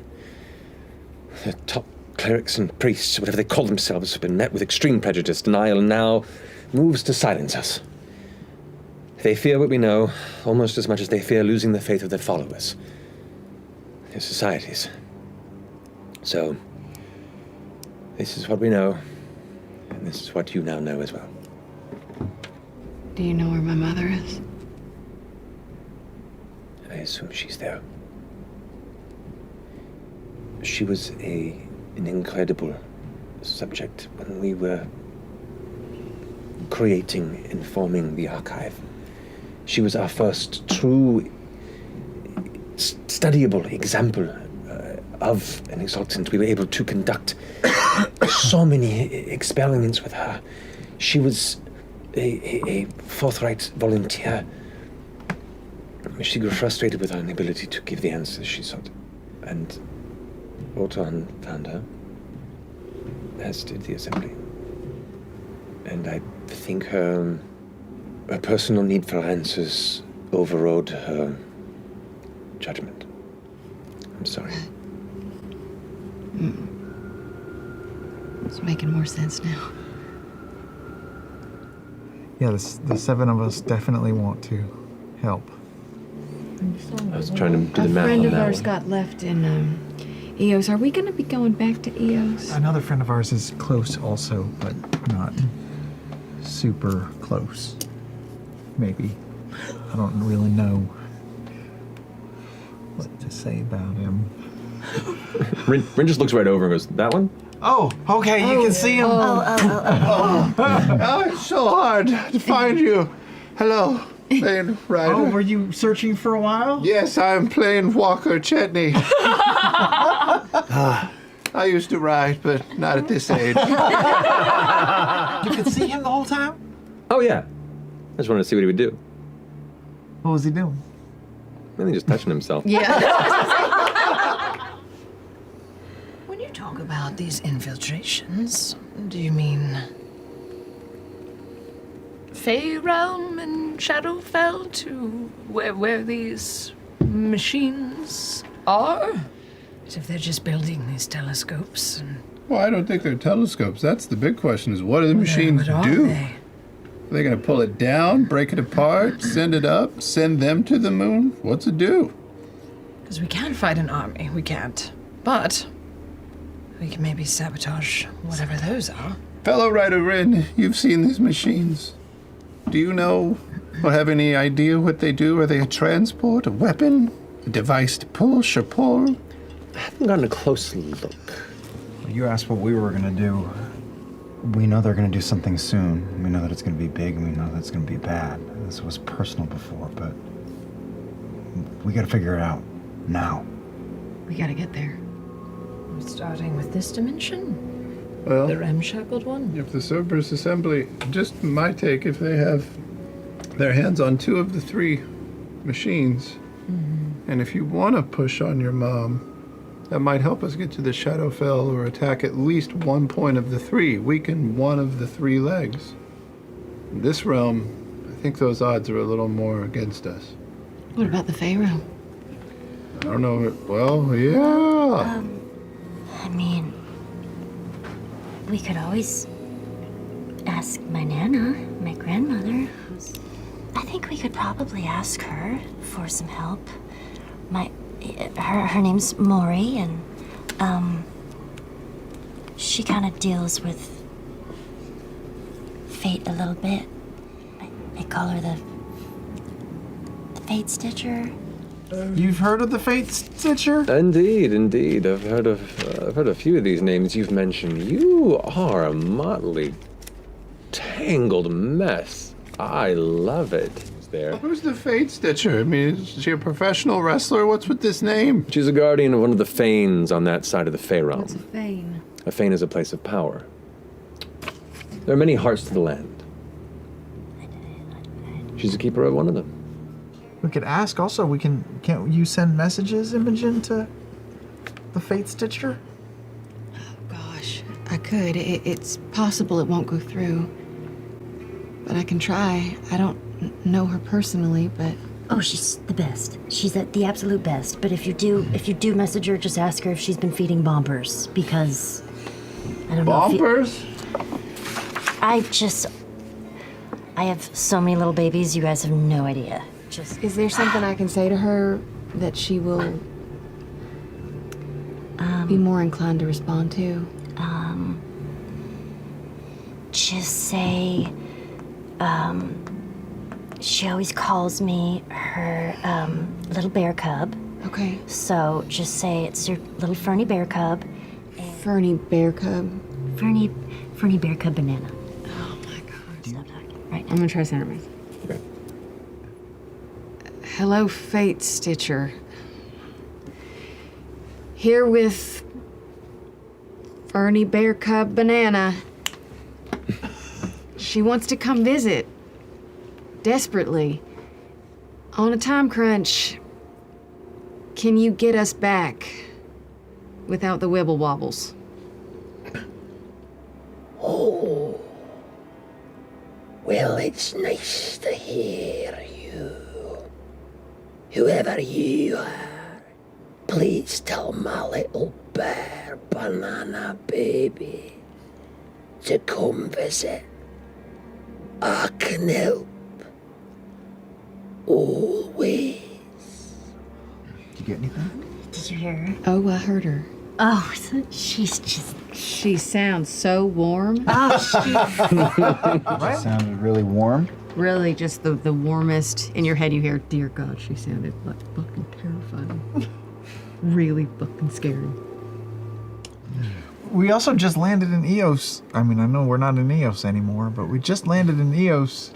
S1: the top clerics and priests, whatever they call themselves, have been met with extreme prejudice, denial, and now moves to silence us. They fear what we know almost as much as they fear losing the faith of their followers, their societies. So, this is what we know, and this is what you now know as well.
S9: Do you know where my mother is?
S1: I assume she's there. She was an incredible subject when we were creating and forming the archive. She was our first true studyable example of an exultant. We were able to conduct so many experiments with her. She was a forthright volunteer. She grew frustrated with our inability to give the answers she sought. And Orton found her, as did the assembly. And I think her personal need for answers overrode her judgment. I'm sorry.
S9: It's making more sense now.
S7: Yeah, the 7 of us definitely want to help.
S1: I was trying to do the math
S9: A friend
S1: on
S9: of
S1: that
S9: ours
S1: one.
S9: got left in EOS. Are we going to be going back to EOS?
S7: Another friend of ours is close also, but not super close. Maybe. I don't really know what to say about him.
S1: Rin just looks right over and goes, that one?
S7: Oh, okay, you can see him.
S11: Oh, it's so hard to find you. Hello, planerider.
S7: Oh, were you searching for a while?
S11: Yes, I'm planewalker chetney. I used to ride, but not at this age.
S7: You could see him the whole time?
S1: Oh, yeah. I just wanted to see what he would do.
S7: What was he doing?
S1: I think just touching himself.
S6: When you talk about these infiltrations, do you mean Fey Realm and Shadowfell to where these machines are? As if they're just building these telescopes and...
S8: Well, I don't think they're telescopes. That's the big question, is what do the machines
S6: what are
S8: do?
S6: they?
S8: Are they going to pull it down, break it apart, send it up, send them to the moon? What's it do?
S6: Because we can't fight an army, we can't. But we can maybe sabotage whatever those are.
S8: Fellow Rider Rin, you've seen these machines. Do you know or have any idea what they do? Are they a transport, a weapon, a device to push or pull?
S1: I haven't gotten a close look.
S10: You asked what we were gonna do. We know they're gonna do something soon. We know that it's gonna be big, and we know that it's gonna be bad. This was personal before, but we gotta figure it out now.
S9: We gotta get there.
S6: We're starting with this dimension?
S8: Well,
S6: The ramshackled one?
S8: if the Cerberus Assembly, just my take, if they have their hands on 2 of the 3 machines, and if you want to push on your mom, that might help us get to the Shadowfell or attack at least one point of the 3, weaken one of the 3 legs. In this realm, I think those odds are a little more against us.
S9: What about the Fey Realm?
S8: I don't know. Well, yeah.
S5: I mean, we could always ask my Nana, my grandmother. I think we could probably ask her for some help. Her name's Morri, and she kind of deals with fate a little bit. I call her the Fate Stitcher.
S7: You've heard of the Fate Stitcher?
S1: Indeed, indeed. I've heard a few of these names you've mentioned. You are a motley, tangled mess. I love it. There.
S8: Who's the Fate Stitcher? I mean, is she a professional wrestler? What's with this name?
S1: She's a guardian of one of the Fanes on that side of the Fey realm.
S9: What's a Fane?
S1: A Fane is a place of power. There are many hearts to the land. She's a keeper of one of them.
S7: We could ask also, can't you send messages, Imogen, to the Fate Stitcher?
S9: Gosh, I could. It's possible it won't go through. But I can try. I don't know her personally, but...
S5: Oh, she's the best. She's the absolute best. But if you do message her, just ask her if she's been feeding bombers, because I don't know.
S11: Bombers?
S5: I have so many little babies, you guys have no idea. Just
S9: Is there something I can say to her that she will be more inclined to respond to?
S5: just say, she always calls me her little bear cub.
S9: Okay.
S5: So just say it's your little ferny bear cub.
S9: Ferny bear cub.
S5: Ferny bear cub banana.
S9: Oh my god.
S5: Stop talking. Right.
S9: I'm gonna try center mace.
S1: Okay.
S9: Hello, Fate Stitcher. Here with Ferny bear cub banana. She wants to come visit. Desperately. On a time crunch. Can you get us back without the wibble wobbles?
S12: Oh. Well, it's nice to hear you. Whoever you are, please tell my little bear banana baby to come visit. I can help. Always.
S10: Did you get anything?
S5: Did you hear her?
S9: Oh, I heard her.
S5: Oh, she's just...
S9: She sounds so warm.
S5: Oh, she...
S10: That sounded really warm.
S9: Really, just the warmest. In your head, you hear, dear God, she sounded like fucking terrifying. Really fucking scary.
S7: We also just landed in Eos. I mean, I know we're not in Eos anymore, but we just landed in Eos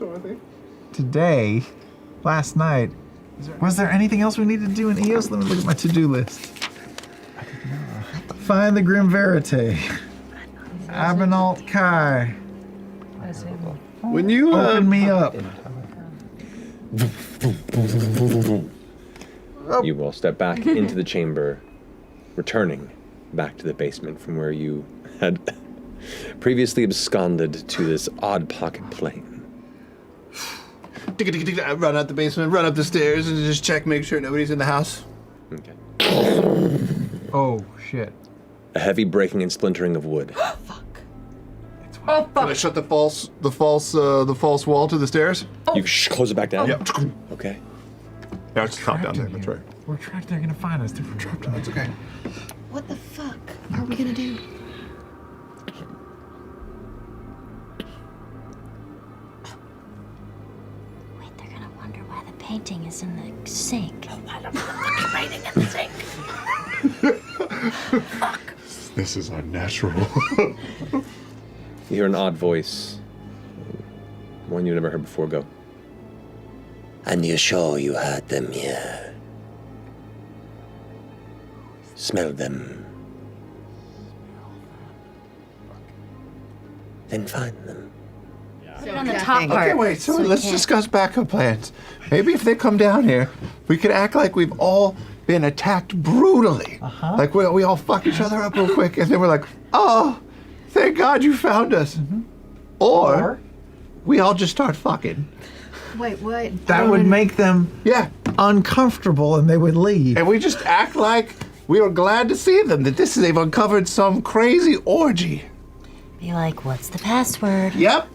S7: today, last night. Was there anything else we needed to do in Eos? Let me look at my to-do list. Find the Grim Verite. Ebenold Kai.
S3: When you
S7: Open me up.
S1: You will step back into the chamber, returning back to the basement from where you had previously absconded to this odd pocket plane.
S11: I run out the basement, run up the stairs, and just check, make sure nobody's in the house.
S1: Okay.
S7: Oh, shit.
S1: A heavy breaking and splintering of wood.
S11: Can I shut the false wall to the stairs?
S1: You close it back down?
S11: Yep.
S1: Okay.
S3: Yeah, it's top down there. That's right.
S7: We're trapped. They're gonna find us. We're trapped.
S11: That's okay.
S9: What the fuck are we gonna do?
S5: Wait, they're gonna wonder why the painting is in the sink.
S12: Why the fucking painting in the sink?
S3: Fuck. This is unnatural.
S1: You hear an odd voice, one you've never heard before, go.
S12: And you sure you had them here? Smell them. Then find them.
S5: Put it on the top part.
S11: Okay, wait, so let's
S5: can't-
S11: discuss backup plans. Maybe if they come down here, we could act like we've all been attacked brutally.
S7: Uh-huh.
S11: Like we all fuck each other up real quick, and then we're like, oh, thank God you found us. Or we all just start fucking.
S9: Wait, what?
S7: That would make them
S11: Yeah.
S7: uncomfortable and they would leave.
S11: And we just act like we were glad to see them, that they've uncovered some crazy orgy.
S5: Be like, what's the password?
S11: Yep.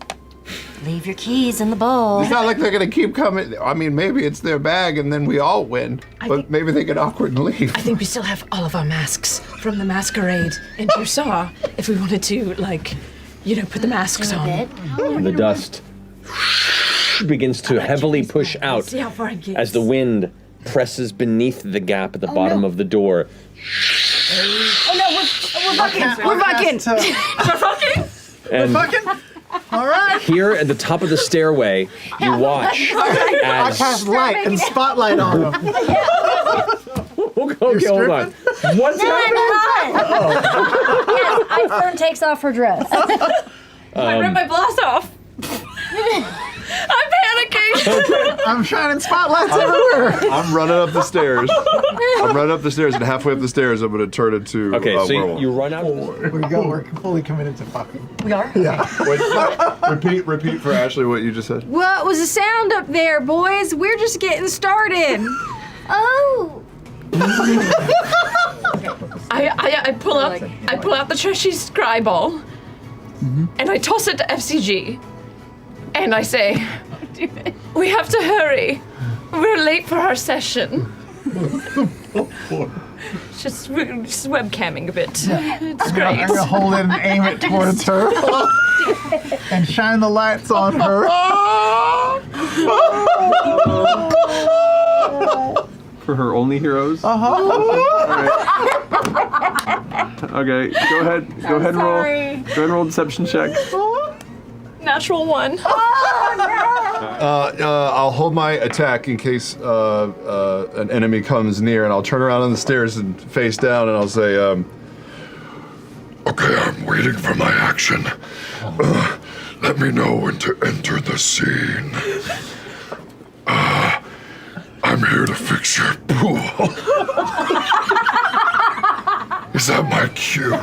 S5: Leave your keys in the bowl.
S11: It's not like they're gonna keep coming. I mean, maybe it's their bag and then we all win. But maybe they get awkward and leave.
S6: I think we still have all of our masks from the masquerade in Bursaw if we wanted to, put the masks on.
S1: And the dust begins to heavily push out
S6: See how far it gets.
S1: as the wind presses beneath the gap at the bottom of the door.
S9: Oh no, we're fucking! We're fucking!
S6: We're fucking?
S1: And
S7: Fucking. All right.
S1: here at the top of the stairway, you watch
S7: I
S1: as...
S7: cast light and spotlight on them.
S1: Okay, hold on. What's happening?
S5: Yes, Fern takes off her dress.
S6: I ripped my blouse off. I'm panicking.
S7: I'm shining spotlights everywhere.
S3: I'm running up the stairs. And halfway up the stairs, I'm going to turn into
S1: Okay, so
S3: werewolf.
S1: you run out of the...
S7: We go. We're fully committed to fucking.
S5: We are?
S3: Wait, repeat for Ashley what you just said.
S9: What was the sound up there, boys? We're just getting started.
S5: Oh!
S6: I pull out the trashy scry ball, and I toss it to FCG, And I say, we have to hurry. We're late for our session. Just webcamming a bit. It's great.
S7: I'm gonna hold it and aim it towards her and shine the lights on her.
S1: For her only heroes? Okay, go ahead and roll. Go ahead and roll deception check.
S6: Natural 1.
S3: I'll hold my attack in case an enemy comes near, and I'll turn around on the stairs and face down, and I'll say,
S13: Okay, I'm waiting for my action. Let me know when to enter the scene. I'm here to fix your pool. Is that my cue?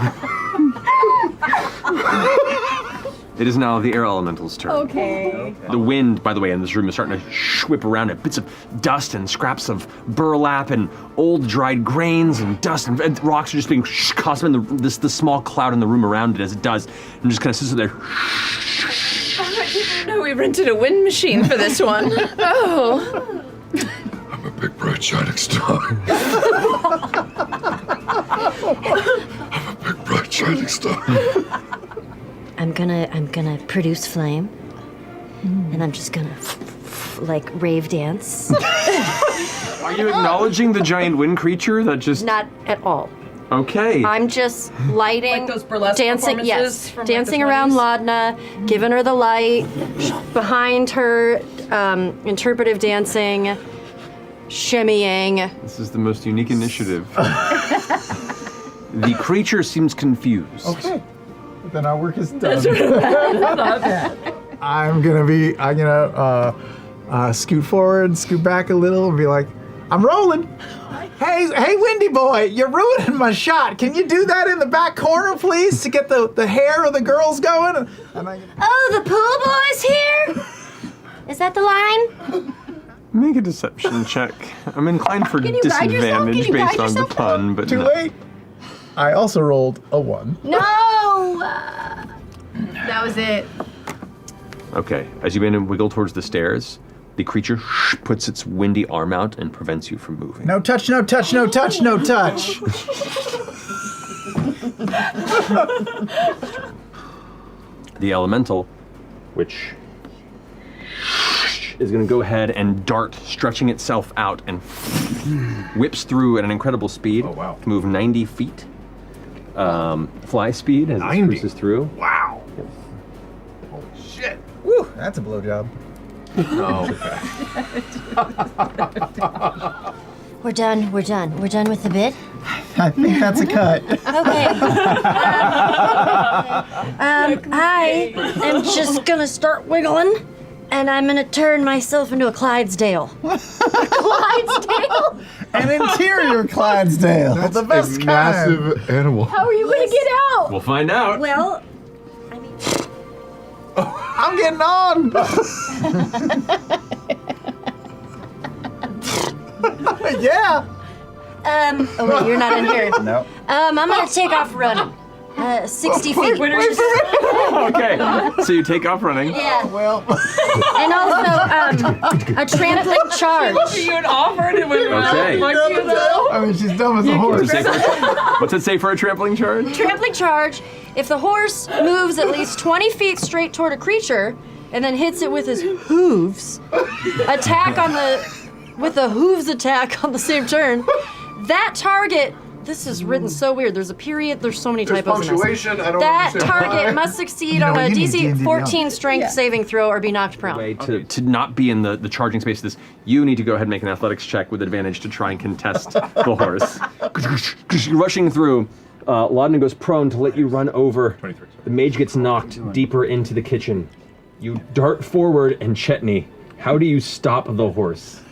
S1: It is now the air elemental's turn.
S6: Okay.
S1: The wind, by the way, in this room is starting to whip around it. Bits of dust and scraps of burlap and old dried grains and dust and rocks are just being caught in the small cloud in the room around it as it does. And just kind of sits there.
S6: I didn't know we rented a wind machine for this one. Oh.
S13: I'm a big bright shining star. I'm a big bright shining star.
S5: I'm gonna produce flame, and I'm just gonna like rave dance.
S1: Are you acknowledging the giant wind creature that just?
S14: Not at all.
S1: Okay.
S14: I'm just lighting,
S6: Like those burlesque
S14: dancing. Yes,
S6: performances from, like,
S14: dancing
S6: the
S14: around
S6: 20s?
S14: Laudna, giving her the light. Behind her, interpretive dancing, shimmying.
S1: This is the most unique initiative. The creature seems confused.
S7: Okay. Then our work is done.
S6: That's not bad.
S7: I'm gonna scoot forward, scoot back a little, and be like, I'm rolling. Hey, Windy boy, you're ruining my shot. Can you do that in the back corner, please, to get the hair of the girls going?
S5: Oh, the pool boy's here? Is that the line?
S1: Make a deception check. I'm inclined for
S5: Can you guide yourself?
S1: disadvantage
S5: Can you
S1: based
S5: guide
S1: on the
S5: yourself?
S1: pun, but
S7: Too
S1: no.
S7: late. I also rolled a 1.
S5: No!
S9: That was it.
S1: Okay, as you begin to wiggle towards the stairs, the creature puts its windy arm out and prevents you from moving.
S7: No touch, no touch, no touch, no touch.
S1: The elemental, which is going to go ahead and dart, stretching itself out and whips through at an incredible speed.
S3: Oh, wow.
S1: To move 90 feet. Fly speed as it
S3: 90?
S1: cruises through.
S3: wow. Holy shit.
S7: Woo, that's a blowjob.
S3: Oh, okay.
S5: We're done with the bit.
S7: I think that's a cut.
S5: Okay. I am just gonna start wiggling, and I'm gonna turn myself into a Clydesdale.
S14: Clydesdale?
S7: An interior Clydesdale.
S3: That's
S7: the best
S3: a
S7: kind.
S3: massive animal.
S14: How are you gonna get out?
S1: We'll find out.
S5: Well,
S7: I'm getting on. Yeah.
S5: oh wait, you're not in here.
S10: No.
S5: I'm gonna take off running. 60 feet.
S1: Okay, so you take off running.
S5: Yeah.
S7: Well.
S5: And also, a trampling charge.
S6: You had offered and went
S1: Okay.
S7: I mean, she's dumb as a horse.
S1: What's it say for a trampling charge?
S14: Trampling charge. If the horse moves at least 20 feet straight toward a creature and then hits it with his hooves, with the hooves attack on the same turn, that target. This is written so weird. There's a period. There's so many typos in this.
S3: Punctuation. I don't
S14: That
S3: understand
S14: target
S3: why.
S14: must succeed
S7: No,
S14: on a
S7: you need
S14: DC
S7: D&D
S14: 14 strength saving throw or be knocked prone.
S1: Way to not be in the charging space of this, you need to go ahead and make an athletics check with advantage to try and contest the horse. You're rushing through. Laudna goes prone to let you run over.
S3: 23.
S1: The mage gets knocked deeper into the kitchen. You dart forward, and Chetney, how do you stop the horse?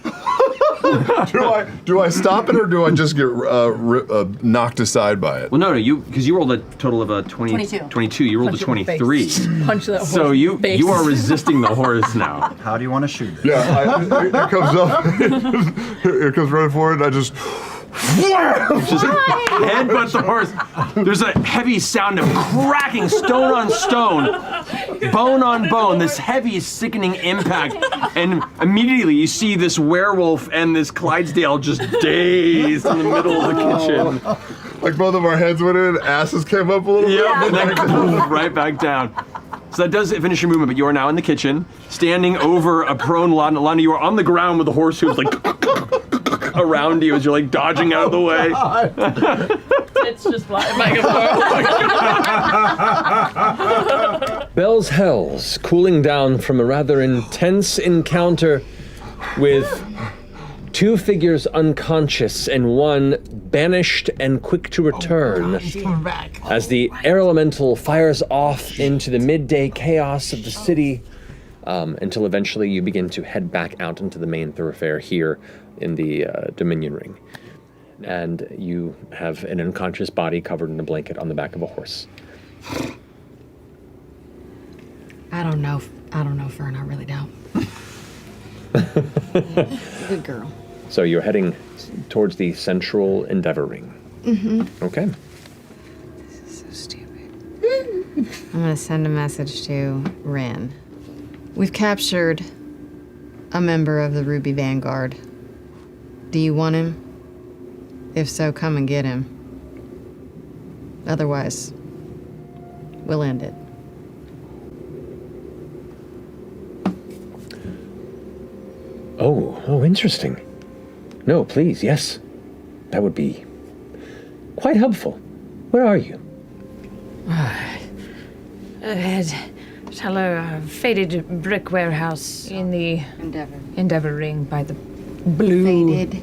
S3: Do I stop it or do I just get knocked aside by it?
S1: Well, no, because you rolled a total of a 22. You rolled a 23.
S6: Punch that horse.
S1: So you
S6: face.
S1: you are resisting the horse now.
S10: How do you want to shoot it?
S3: Yeah, it comes up. It comes running forward. And I just
S1: Just headbutt the horse. There's a heavy sound of cracking stone on stone, bone on bone, this heavy, sickening impact. And immediately you see this werewolf and this Clydesdale just dazed in the middle of the kitchen.
S3: Like both of our heads went in, asses came up a little bit.
S1: Yep, and then boom, right back down. So that does finish your movement, but you are now in the kitchen, standing over a prone Lana. Lana, you are on the ground with the horse hooves like around you as you're like dodging out of the way.
S6: It's just flying back and forth.
S1: Bell's Hells, cooling down from a rather intense encounter with two figures unconscious and one banished and quick to return. As the air elemental fires off into the midday chaos of the city, until eventually you begin to head back out into the main thoroughfare here in the Dominion Ring. And you have an unconscious body covered in a blanket on the back of a horse.
S9: I don't know, Fearne, I really don't. Good girl.
S1: So you're heading towards the central Endeavor Ring.
S9: Mm-hmm.
S1: Okay.
S9: This is so stupid. I'm gonna send a message to Ren. We've captured a member of the Ruby Vanguard. Do you want him? If so, come and get him. Otherwise, we'll end it.
S1: Oh, interesting. No, please, yes. That would be quite helpful. Where are you?
S6: Tell a faded brick warehouse in the Endeavor Ring by the blue...
S9: Faded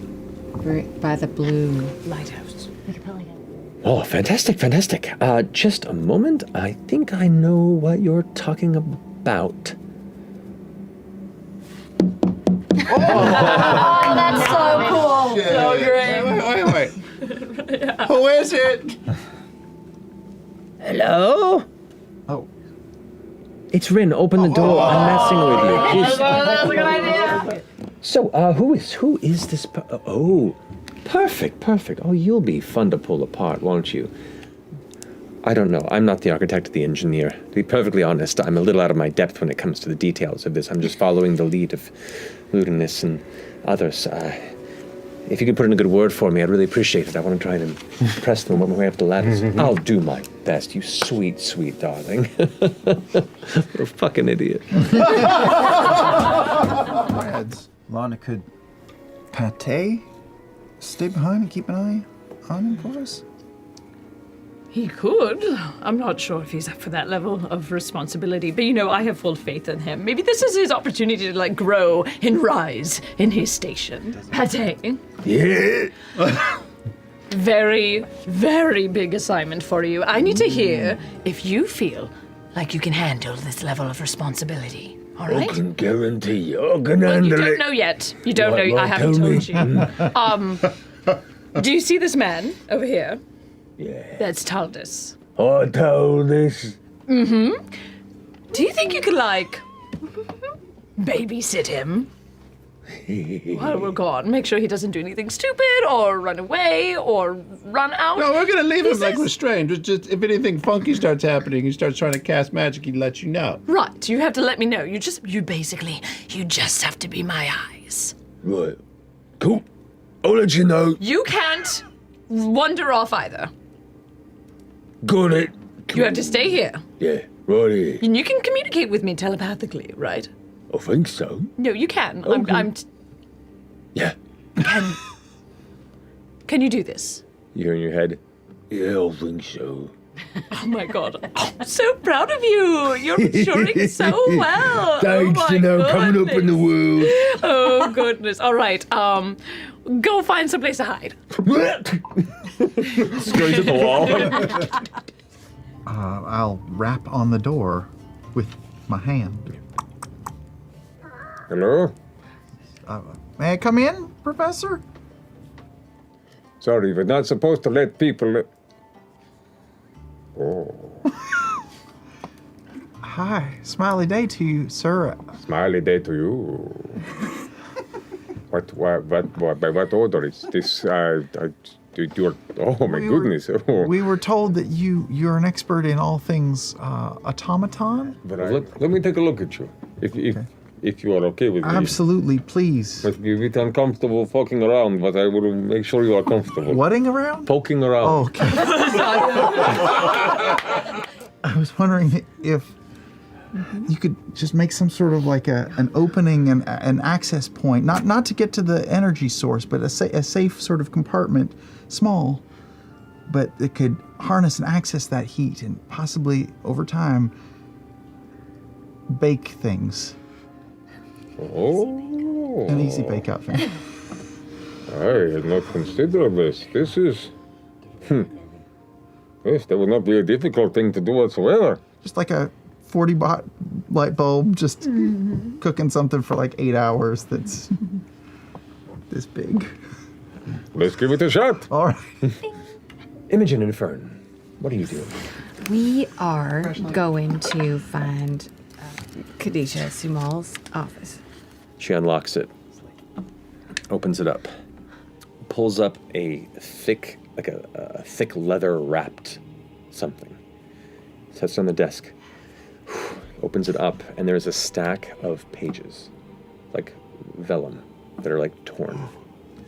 S9: brick by the blue...
S6: lighthouse.
S1: Oh, fantastic. Just a moment. I think I know what you're talking about.
S14: Oh, that's so cool.
S11: So great. Wait. Who is it?
S1: Hello?
S11: Oh.
S1: It's Rin. Open the door. I'm messing with you. Jeez.
S6: That's a good idea.
S1: So, who is this? Oh, perfect. Oh, you'll be fun to pull apart, won't you? I don't know. I'm not the architect or the engineer. To be perfectly honest, I'm a little out of my depth when it comes to the details of this. I'm just following the lead of Ludinus and others. If you could put in a good word for me, I'd really appreciate it. I want to try and impress them on my way up the ladders. I'll do my best, you sweet, sweet darling. What a fucking idiot.
S10: Lana, could Pâté stay behind and keep an eye on him for us?
S6: He could. I'm not sure if he's up for that level of responsibility, but I have full faith in him. Maybe this is his opportunity to grow and rise in his station. Pâté.
S13: Yeah.
S6: Very, very big assignment for you. I need to hear if you feel like you can handle this level of responsibility. All right?
S13: I can guarantee you I can handle
S6: You don't
S13: it.
S6: know yet. You don't know. I haven't told you. Do you see this man over here?
S13: Yeah.
S6: That's Taldus.
S13: I told this.
S6: Mm-hmm. Do you think you could, babysit him? While we're gone, make sure he doesn't do anything stupid or run away or run out.
S11: No, we're gonna leave him restrained. Just if anything funky starts happening, he starts trying to cast magic, he'd let you know.
S6: Right, you have to let me know. You just have to be my eyes.
S13: Right. Cool. I'll let you know.
S6: You can't wander off either.
S13: Got it.
S6: You have to stay here.
S13: Yeah, right here.
S6: And you can communicate with me telepathically, right?
S13: I think so.
S6: No, you can.
S13: Okay. Yeah.
S6: Can you do this?
S1: You hear in your head?
S13: Yeah, I think so.
S6: Oh my god. I'm so proud of you. You're maturing so well.
S13: Thanks,
S6: coming
S13: up in the world.
S6: Oh goodness. All right. Go find someplace to hide.
S1: Scurries at the wall.
S7: I'll rap on the door with my hand.
S1: Hello?
S7: May I come in, Professor?
S1: Sorry, we're not supposed to let people... Oh.
S7: Hi, smiley day to you, sir.
S1: Smiley day to you.
S15: By what order is this? Oh my goodness!
S7: We were told that you're an expert in all things automaton.
S15: But let me take a look at you. If you are okay with me.
S7: Absolutely, please.
S15: Must be a bit uncomfortable fucking around, but I will make sure you are comfortable.
S7: Whatting around?
S15: Poking around.
S7: Oh, okay. I was wondering if you could just make some sort of like an opening and an access point, not to get to the energy source, but a safe sort of compartment, small, but it could harness and access that heat and possibly over time bake things.
S15: Oh.
S7: An easy bake oven.
S15: I had not considered this. This is... Yes, that would not be a difficult thing to do whatsoever.
S7: Just like a 40-watt light bulb, just cooking something for like 8 hours that's this big.
S15: Let's give it a shot.
S7: All right.
S1: Imogen and Fearne, what are you doing?
S9: We are going to find Khadijah Sumal's office.
S1: She unlocks it, opens it up, pulls up a thick, like a thick leather-wrapped something, sets it on the desk, opens it up, and there's a stack of pages, like vellum, that are like torn.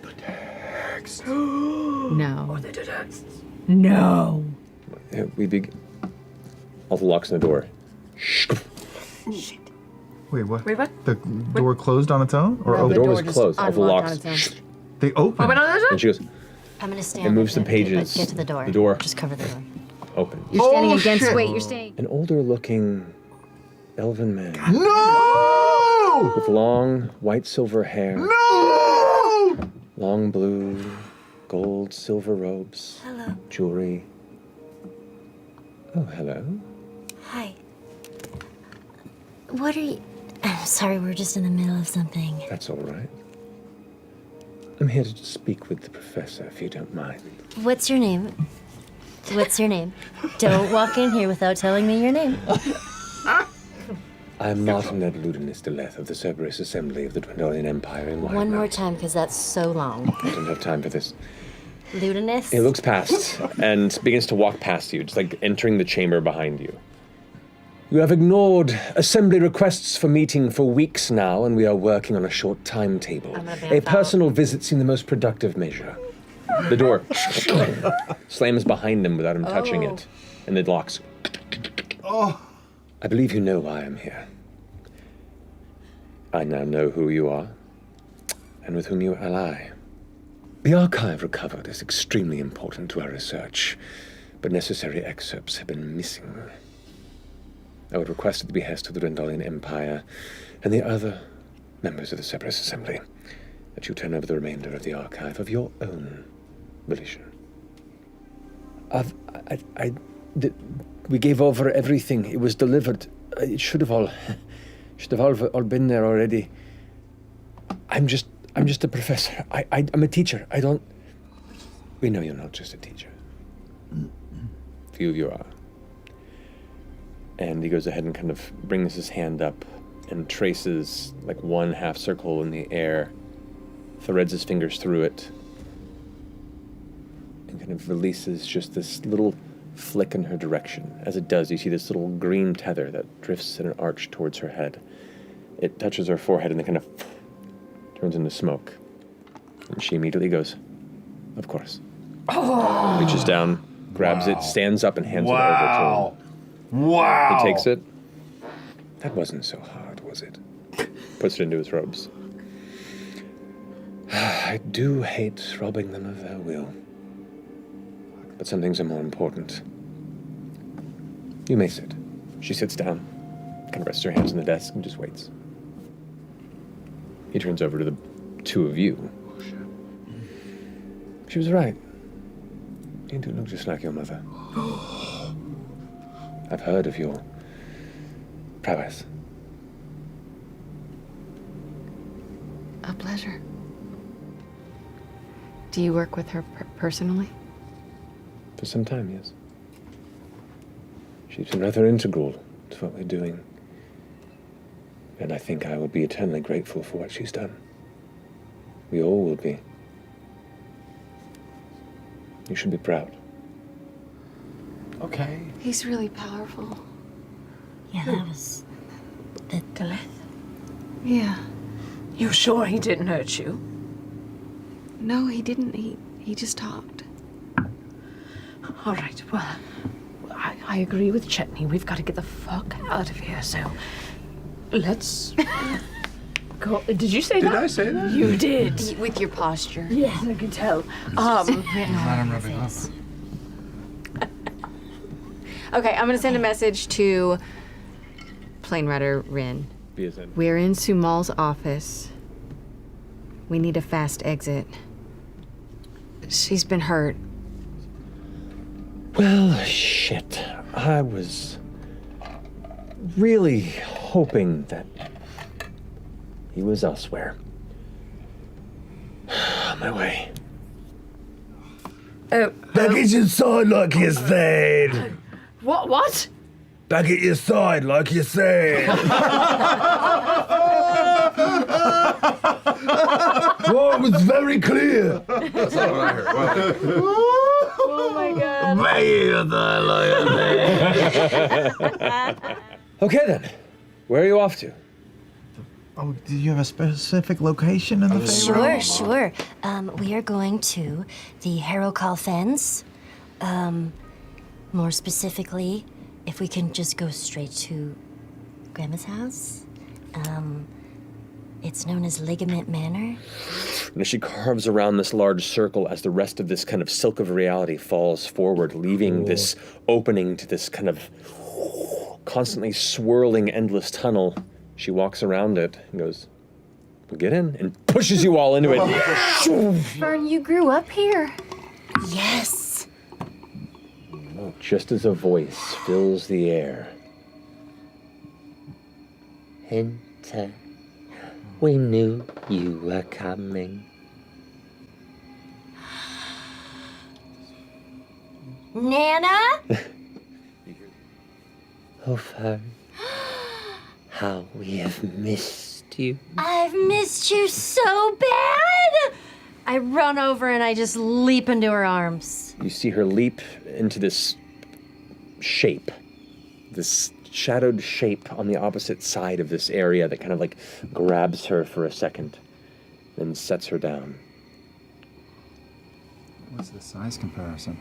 S13: The text.
S9: No.
S6: The texts.
S9: No.
S1: All the locks on the door.
S7: Wait, what?
S6: Wait, what?
S7: The door closed on its own? Or
S1: The
S7: opened?
S1: door was closed. All the locks.
S7: They opened.
S1: And she goes,
S5: I'm gonna stand.
S1: and moves the
S5: with it,
S1: pages.
S5: Get to the door.
S1: The door.
S5: Just cover the door.
S1: Open.
S9: You're standing against. Wait, you're standing.
S1: An older-looking elven man.
S7: No!
S1: With long, white silver hair.
S7: No!
S1: Long blue, gold, silver robes.
S5: Hello.
S1: Jewelry. Oh, hello.
S5: Hi. What are you? I'm sorry, we're just in the middle of something.
S1: That's all right. I'm here to speak with the professor, if you don't mind.
S5: What's your name? What's your name? Don't walk in here without telling me your name.
S1: I'm Martin Ed Ludinus Deleth of the Cerberus Assembly of the Dwendalian Empire in White
S5: One more
S1: Mountain.
S5: time, because that's so long.
S1: I don't have time for this.
S5: Ludinus?
S1: He looks past and begins to walk past you, just like entering the chamber behind you. You have ignored assembly requests for meeting for weeks now, and we are working on a short timetable. A personal visit seemed the most productive measure. The door slams behind him without him touching it, and it locks.
S7: Oh.
S1: I believe you know why I'm here. I now know who you are, and with whom you ally. The archive recovered is extremely important to our research, but necessary excerpts have been missing. I would request at the behest of the Dwendalian Empire and the other members of the Cerberus Assembly that you turn over the remainder of the archive of your own volition. We gave over everything. It was delivered. It should have all been there already. I'm just a professor. I'm a teacher. We know you're not just a teacher. Few of you are. And he goes ahead and kind of brings his hand up and traces like one half circle in the air, threads his fingers through it, and kind of releases just this little flick in her direction. As it does, you see this little green tether that drifts in an arch towards her head. It touches her forehead and then kind of turns into smoke. And she immediately goes, "Of course."
S6: Oh.
S1: Reaches down, grabs it, stands up, and hands it over to him.
S8: Wow.
S1: He takes it. That wasn't so hard, was it? Puts it into his robes. I do hate robbing them of their will. But some things are more important. You may sit. She sits down, kind of rests her hands on the desk, and just waits. He turns over to the two of you. She was right. You do look just like your mother. I've heard of your prowess.
S9: A pleasure. Do you work with her personally?
S1: For some time, yes. She's been rather integral to what we're doing. And I think I will be eternally grateful for what she's done. We all will be. You should be proud.
S8: Okay.
S9: He's really powerful.
S5: Yeah, that was the
S6: Galeth.
S9: Yeah.
S6: You sure he didn't hurt you?
S9: No, he didn't. He just talked.
S6: All right, well, I agree with Chetney. We've got to get the fuck out of here, so let's go. Did you say that?
S11: Did I say that?
S6: You did.
S9: With your posture.
S6: Yes, I can tell.
S9: Okay, I'm gonna send a message to planerider Rin. We're in Sumal's office. We need a fast exit. She's been hurt.
S1: Well, shit. I was really hoping that he was elsewhere. On my way.
S16: Back at your side like you said.
S6: What?
S16: Back at your side like you said. Oh, it was very clear.
S8: That's not what I heard.
S6: Oh my god.
S16: Back at your side like you said.
S1: Okay then. Where are you off to?
S7: Oh, do you have a specific location in the
S5: Sure. We are going to the Harrowcall Fens. More specifically, if we can just go straight to Grandma's house. It's known as Ligament Manor.
S1: And as she carves around this large circle as the rest of this kind of silk of reality falls forward, leaving this opening to this kind of constantly swirling endless tunnel, she walks around it and goes, "Well, get in," and pushes you all into it.
S9: Fern, you grew up here.
S5: Yes.
S1: Just as a voice fills the air.
S12: Enter. We knew you were coming.
S5: Nana?
S12: Oh, Fern. How we have missed you.
S5: I've missed you so bad! I run over and I just leap into her arms.
S1: You see her leap into this shape, this shadowed shape on the opposite side of this area that kind of like grabs her for a second, then sets her down.
S10: What's the size comparison?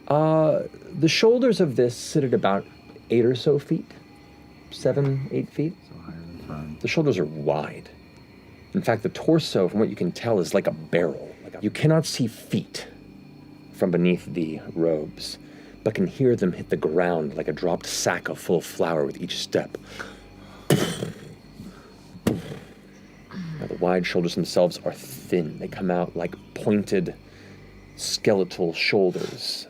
S1: The shoulders of this sit at about 8 or so feet, 7, 8 feet.
S10: So higher than Fern.
S1: The shoulders are wide. In fact, the torso, from what you can tell, is like a barrel. You cannot see feet from beneath the robes, but can hear them hit the ground like a dropped sack of full flour with each step. Now, the wide shoulders themselves are thin. They come out like pointed skeletal shoulders.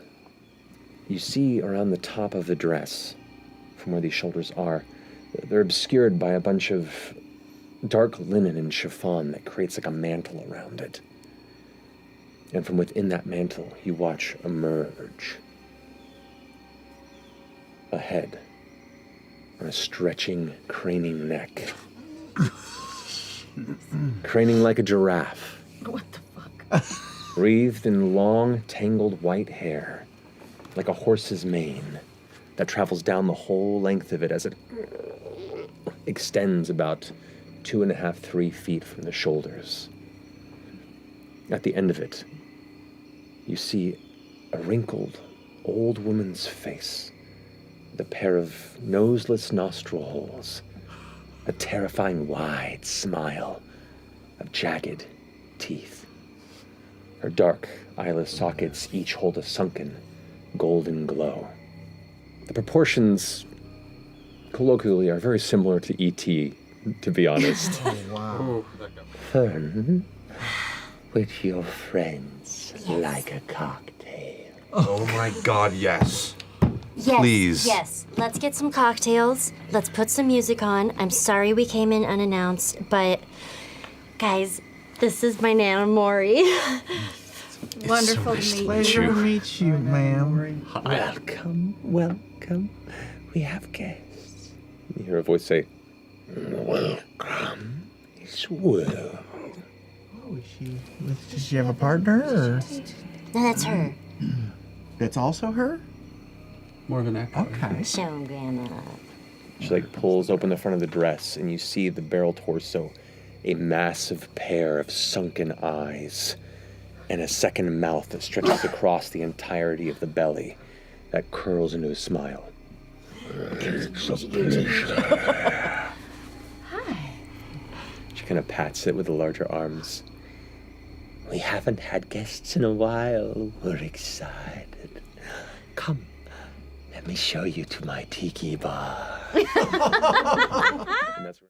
S1: You see around the top of the dress, from where these shoulders are, they're obscured by a bunch of dark linen and chiffon that creates like a mantle around it. And from within that mantle, you watch emerge a head on a stretching, craning neck. Craning like a giraffe.
S6: What the fuck?
S1: Wreathed in long, tangled white hair, like a horse's mane, that travels down the whole length of it as it extends about 2.5, 3 feet from the shoulders. At the end of it, you see a wrinkled old woman's face with a pair of noseless nostril holes, a terrifying wide smile of jagged teeth. Her dark, eyeless sockets each hold a sunken, golden glow. The proportions, colloquially, are very similar to E.T., to be honest.
S10: Oh, wow.
S12: Fern, with your friends, like a cocktail.
S8: Oh my god, yes.
S5: Yes,
S8: Please.
S5: yes. Let's get some cocktails. Let's put some music on. I'm sorry we came in unannounced, but guys, this is my Nana Morri.
S9: Wonderful to meet you.
S7: Pleasure to meet you, ma'am.
S12: Welcome, welcome. We have guests.
S1: You hear a voice say,
S12: Welcome, this world.
S7: Does she have a partner? Or?
S5: No, that's her.
S11: That's also her?
S8: More of an echo.
S7: Okay.
S5: Show him, Grandma.
S1: She like pulls open the front of the dress, and you see the barrel torso, a massive pair of sunken eyes, and a second mouth that stretches across the entirety of the belly, that curls into a smile.
S5: Hi.
S1: She kind of pats it with the larger arms.
S12: We haven't had guests in a while. We're excited. Come, let me show you to my tiki bar.
S1: And that's